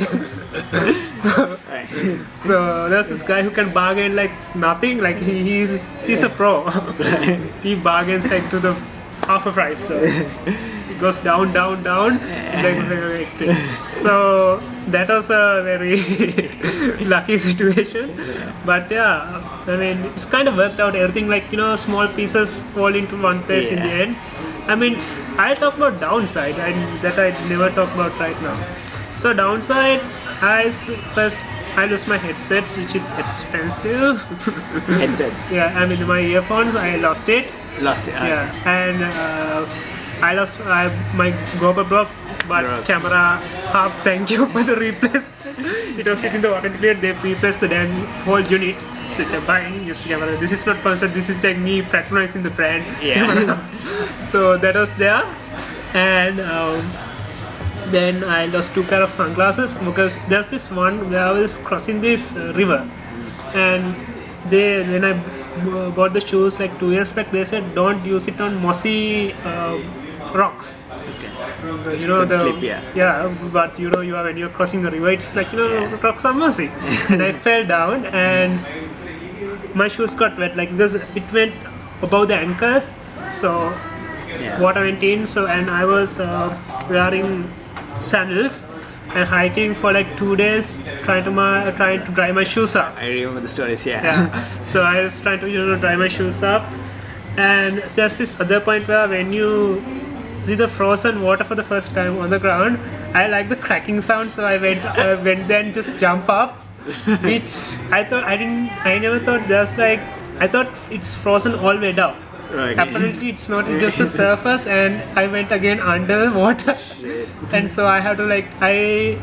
So there's this guy who can bargain like nothing. Like he's a pro. He bargains like to the half a price. So it goes down. So that was a very lucky situation. But yeah, I mean it's kind of worked out. Everything like small pieces fall into one place in the end. I mean, I'll talk about downside and that I never talk about right now. So downsides, I lost my headsets, which is expensive. Headsets. Yeah, I mean my earphones, I lost it. Lost it. Yeah, and I lost my GoPro broke, but camera hub. Thank you for the replacement. It was within the warranty period. They replaced the damn whole unit. So if you're buying used camera, this is not sponsored. This is like me patronizing the brand. Yeah. So that was there, and then I lost 2 pair of sunglasses because there's this one where I was crossing this river, and when I bought the shoes like 2 years back, they said don't use it on mossy rocks. Okay. The slip, but when you're crossing the river, it's like rocks are mossy, and I fell down and my shoes got wet, like because it went above the ankle, so water went in. So and I was wearing sandals and hiking for like 2 days, trying to dry my shoes up. I remember the stories. Yeah. So I was trying to dry my shoes up, and there's this other point where when you see the frozen water for the first time on the ground, I like the cracking sound, so I went there and just jump up, which I never thought there's like, I thought it's frozen all the way down. Right. Apparently it's not just the surface, and I went again under water. And so I had to I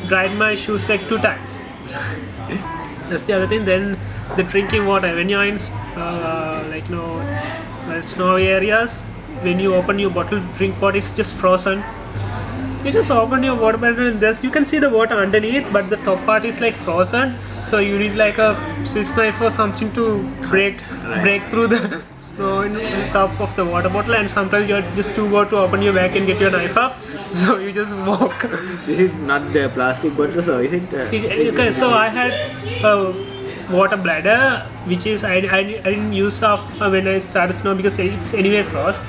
dried my shoes like 2 times. That's the other thing. Then the drinking water, when you're in snowy areas, when you open your bottle drink water, it's just frozen. You just open your water bottle and you can see the water underneath, but the top part is like frozen. So you need like a Swiss knife or something to break through the snow in top of the water bottle, and sometimes you're just too bored to open your bag and get your knife up, so you just walk. This is not the plastic bottle, so is it? Okay, so I had a water bladder, which is I didn't use when I started snow because it's anyway frost.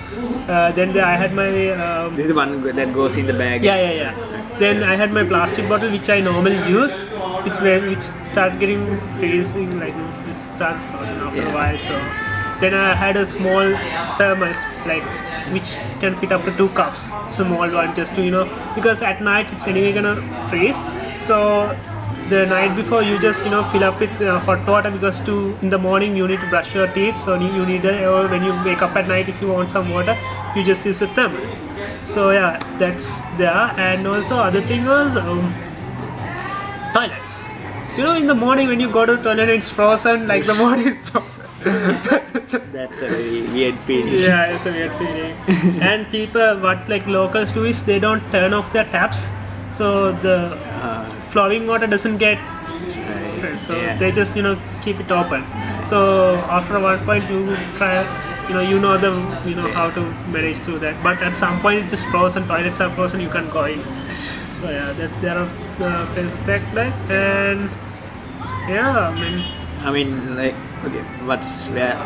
Then I had my This is the one that goes in the bag. Yeah. Then I had my plastic bottle, which I normally use. Which started getting freezing, like it started frozen after a Yeah. while. So then I had a small thermals like which can fit up to 2 cups, small one, just to because at night it's anyway gonna freeze. So the night before you just fill up with hot water, because in the morning you need to brush your teeth, so you need or when you wake up at night, if you want some water, you just use a thermal. So yeah, that's there. And also other thing was toilets. In the morning when you go to the toilet, it's frozen, like the water is frozen. That's a very weird feeling. Yeah, it's a weird feeling. And people, what like locals do is they don't turn off their taps, so the flowing water doesn't get fresh. So Yeah. they just keep it open. So after one point you try, how to manage through that. But at some point it's just frozen. Toilets are frozen. You can't go in. So yeah, there are places like and yeah, I mean, like, okay,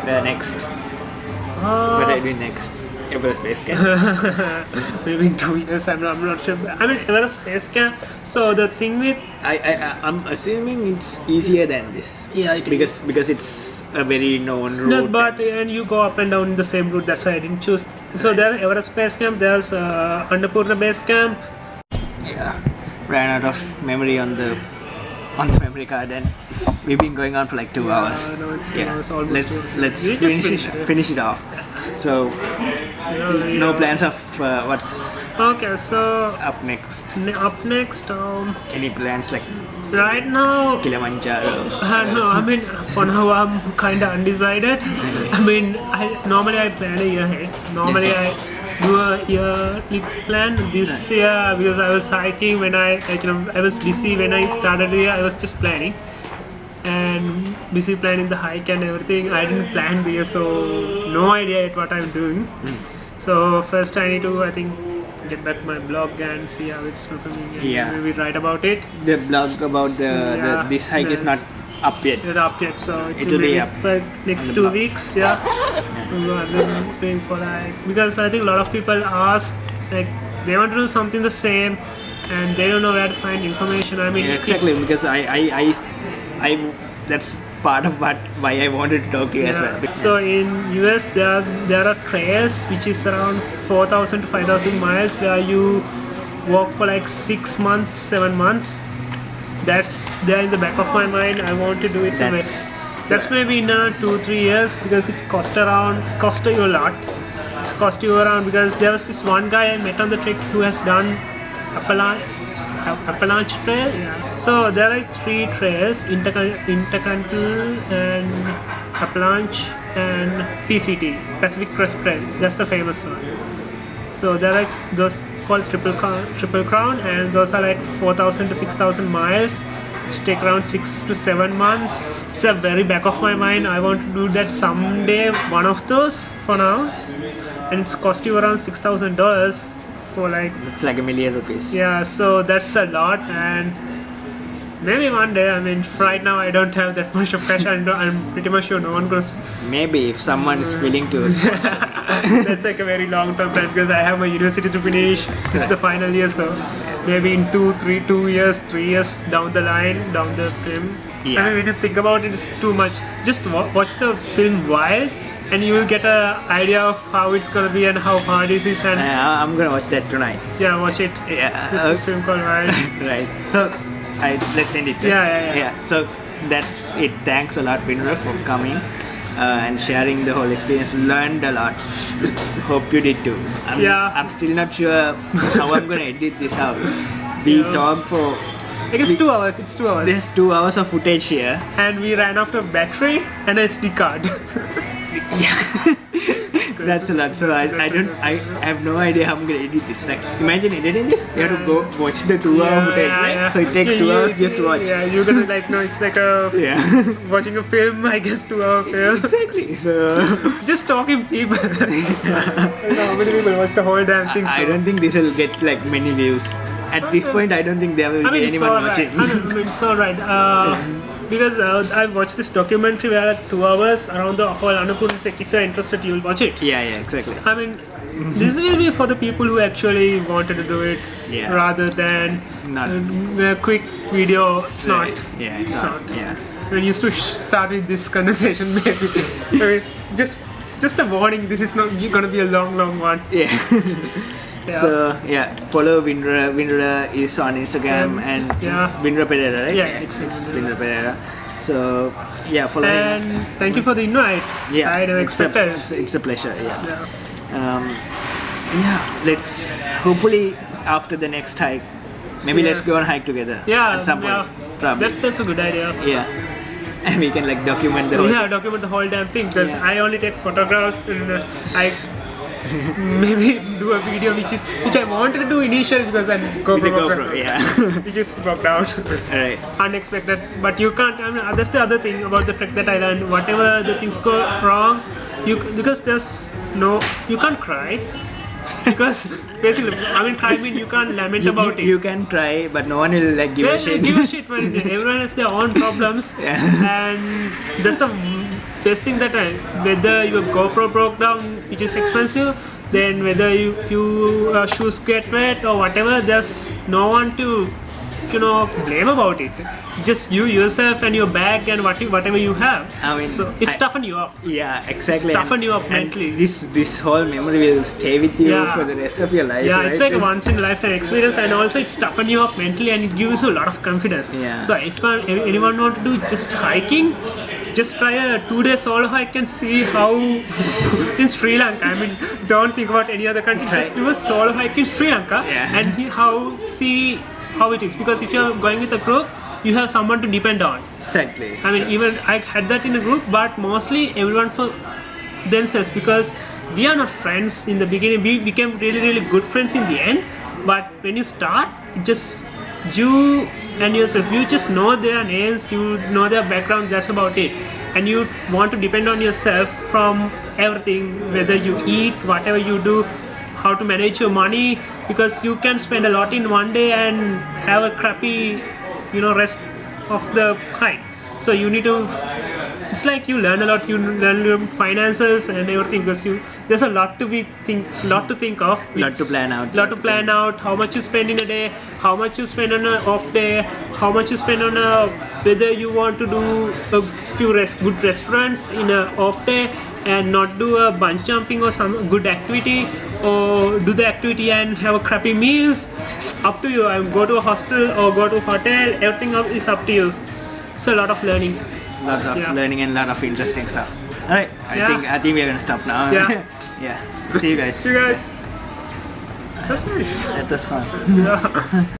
where next? What are you doing next? Everest Base Camp? maybe in 2 years. I'm not sure. I mean, Everest Base Camp. So the thing with I'm assuming it's easier than this. Yeah, it because it's a very known route. no, but and you go up and down in the same route. That's why I didn't choose. So there's Everest Base Camp. There's Annapurna Base Camp. Yeah, ran out of memory on the memory card, and we've been going on for like 2 hours. No, it's Yeah, almost. let's We just finish it off. So no plans of what's Okay, so up next. up next, Any plans like right now. Kilimanjaro? No, I mean, for now I'm kind of undecided. I mean, normally I plan a year ahead. Normally I do a yearly plan. This year, because I was hiking when I was busy when I started the year. I was just planning and busy planning the hike and everything. I didn't plan the year, so no idea yet what I'm doing. So first I need to, I think, get back my blog and see how it's performing and Yeah. maybe write about it. The blog about this hike is not up yet. Not up yet, so It'll be up like next on the 2 blog. weeks. Yeah, I've been waiting for like, because I think a lot of people ask, like, they want to do something the same and they don't know where to find information. I mean, Yeah, exactly, because I that's part of why I wanted to talk to you as well. So in US there are trails which is around 4,000 to 5,000 miles where you walk for like 6 months, 7 months. That's there in the back of my mind. I want to do it. That's maybe in 2-3 years, because it's cost you a lot. It's cost you around, because there was this one guy I met on the trek who has done Avalanche Trail. Yeah. So there are 3 trails: Intercontinental and Avalanche and PCT, Pacific Crest Trail. That's the famous one. So there are those called Triple Crown, and those are like 4,000 to 6,000 miles, which take around 6 to 7 months. It's a very back of my mind. I want to do that someday, one of those for now, and it's cost you around $6,000 for like. It's like $1 million rupees. Yeah, so that's a lot, and maybe one day. I mean, right now I don't have that much of cash, and I'm pretty much sure no one goes. Maybe if someone is willing to sponsor. That's like a very long-term plan, because I have my university to finish. This is the final year, so maybe in 3 years down the line, down the film. Yeah. I mean, when you think about it, it's too much. Just watch the film Wild, and you will get an idea of how it's gonna be and how hard it is. And I'm gonna watch that tonight. yeah, watch it. Yeah. This is a film called Wild. Right. So, let's end it. Yeah. So that's it. Thanks a lot, Vinra, for coming and sharing the whole experience. Learned a lot. Hope you did too. I'm still not sure how I'm gonna edit this out. We talked for. Like it's 2 hours. It's 2 hours. There's 2 hours of footage here. And we ran out of battery and SD card. Yeah. That's a lot. So I have no idea how I'm gonna edit this. Like, imagine editing this. You have to go watch the 2 hour footage, right? Yeah. So it takes 2 hours just to watch. Yeah, you're gonna like, no, it's like a watching a film, I guess, 2 hour film. Exactly. So Just talking people. I don't know how many people watch the whole damn thing. I don't think this will get like many views. At this point, I don't think there will be anyone watching. It's alright. Because I watched this documentary where like 2 hours around the whole Annapurna Circuit. If you're interested, you'll watch it. Yeah, exactly. I mean, this will be for the people who actually wanted to do it, rather than Not a quick video. It's not. Yeah, it's not. Yeah. we used to start with this conversation. Maybe I mean, just a warning. This is not gonna be a long one. Yeah. Yeah. So yeah, follow Vindra. Vindra is on Instagram and yeah. Vindra Pereira, right? Yeah, it's Vindra Pereira. So yeah, follow him. And thank you for the invite. Yeah, I never expected. It's a pleasure. Yeah. Yeah. Yeah. Let's hopefully after the next hike, maybe let's go on hike together. Yeah, At some point. yeah. Probably. That's a good idea. Yeah. And we can like document the whole. Yeah, document the whole damn thing because Yeah. I only take photographs and I maybe do a video which I wanted to do initially because I'm With the GoPro, yeah. which is worked out. Alright. Unexpected, but you can't. I mean, that's the other thing about the trek that I learned. Whatever the things go wrong, because you can't cry because basically, I mean, you can't lament about it. You can try, but no one will like give a shit. Give a shit when everyone has their own problems, and that's the best thing that whether your GoPro broke down, which is expensive, then whether you shoes get wet or whatever, there's no one to blame about it. Just you yourself and your bag and whatever you have. I mean, so it's toughen you up. Yeah, exactly. It's toughen you up And mentally. this whole memory will stay with you Yeah. for the rest of your life. Yeah, right? it's like a once in a lifetime experience, and also it's toughen you up mentally and it gives you a lot of confidence. Yeah. So if anyone want to do just hiking, just try a 2-day solo hike and see how in Sri Lanka. I mean, don't think about any other country. Just do a solo hike in Sri Lanka and see how it is. Because if you're going with a group, you have someone to depend on. Exactly. I mean, even I had that in a group, but mostly everyone for themselves because we are not friends in the beginning. We became really good friends in the end. But when you start, just you and yourself, you just know their names, you know their background. That's about it. And you want to depend on yourself from everything, whether you eat, whatever you do, how to manage your money, because you can spend a lot in one day and have a crappy rest of the hike. So you need to, it's like you learn a lot. You learn your finances and everything because there's a lot to think of. Lot to plan out. How much you spend in a day, how much you spend on an off day, how much you spend on whether you want to do a few good restaurants in a off day and not do a bungee jumping or some good activity, or do the activity and have a crappy meals. Up to you. Go to a hostel or go to a hotel. Everything is up to you. It's a lot of learning. Lots of learning and a lot of interesting stuff. Alright, I think we're gonna stop now. Yeah. Yeah. See you guys. See you guys. That's nice. That was fun. Yeah.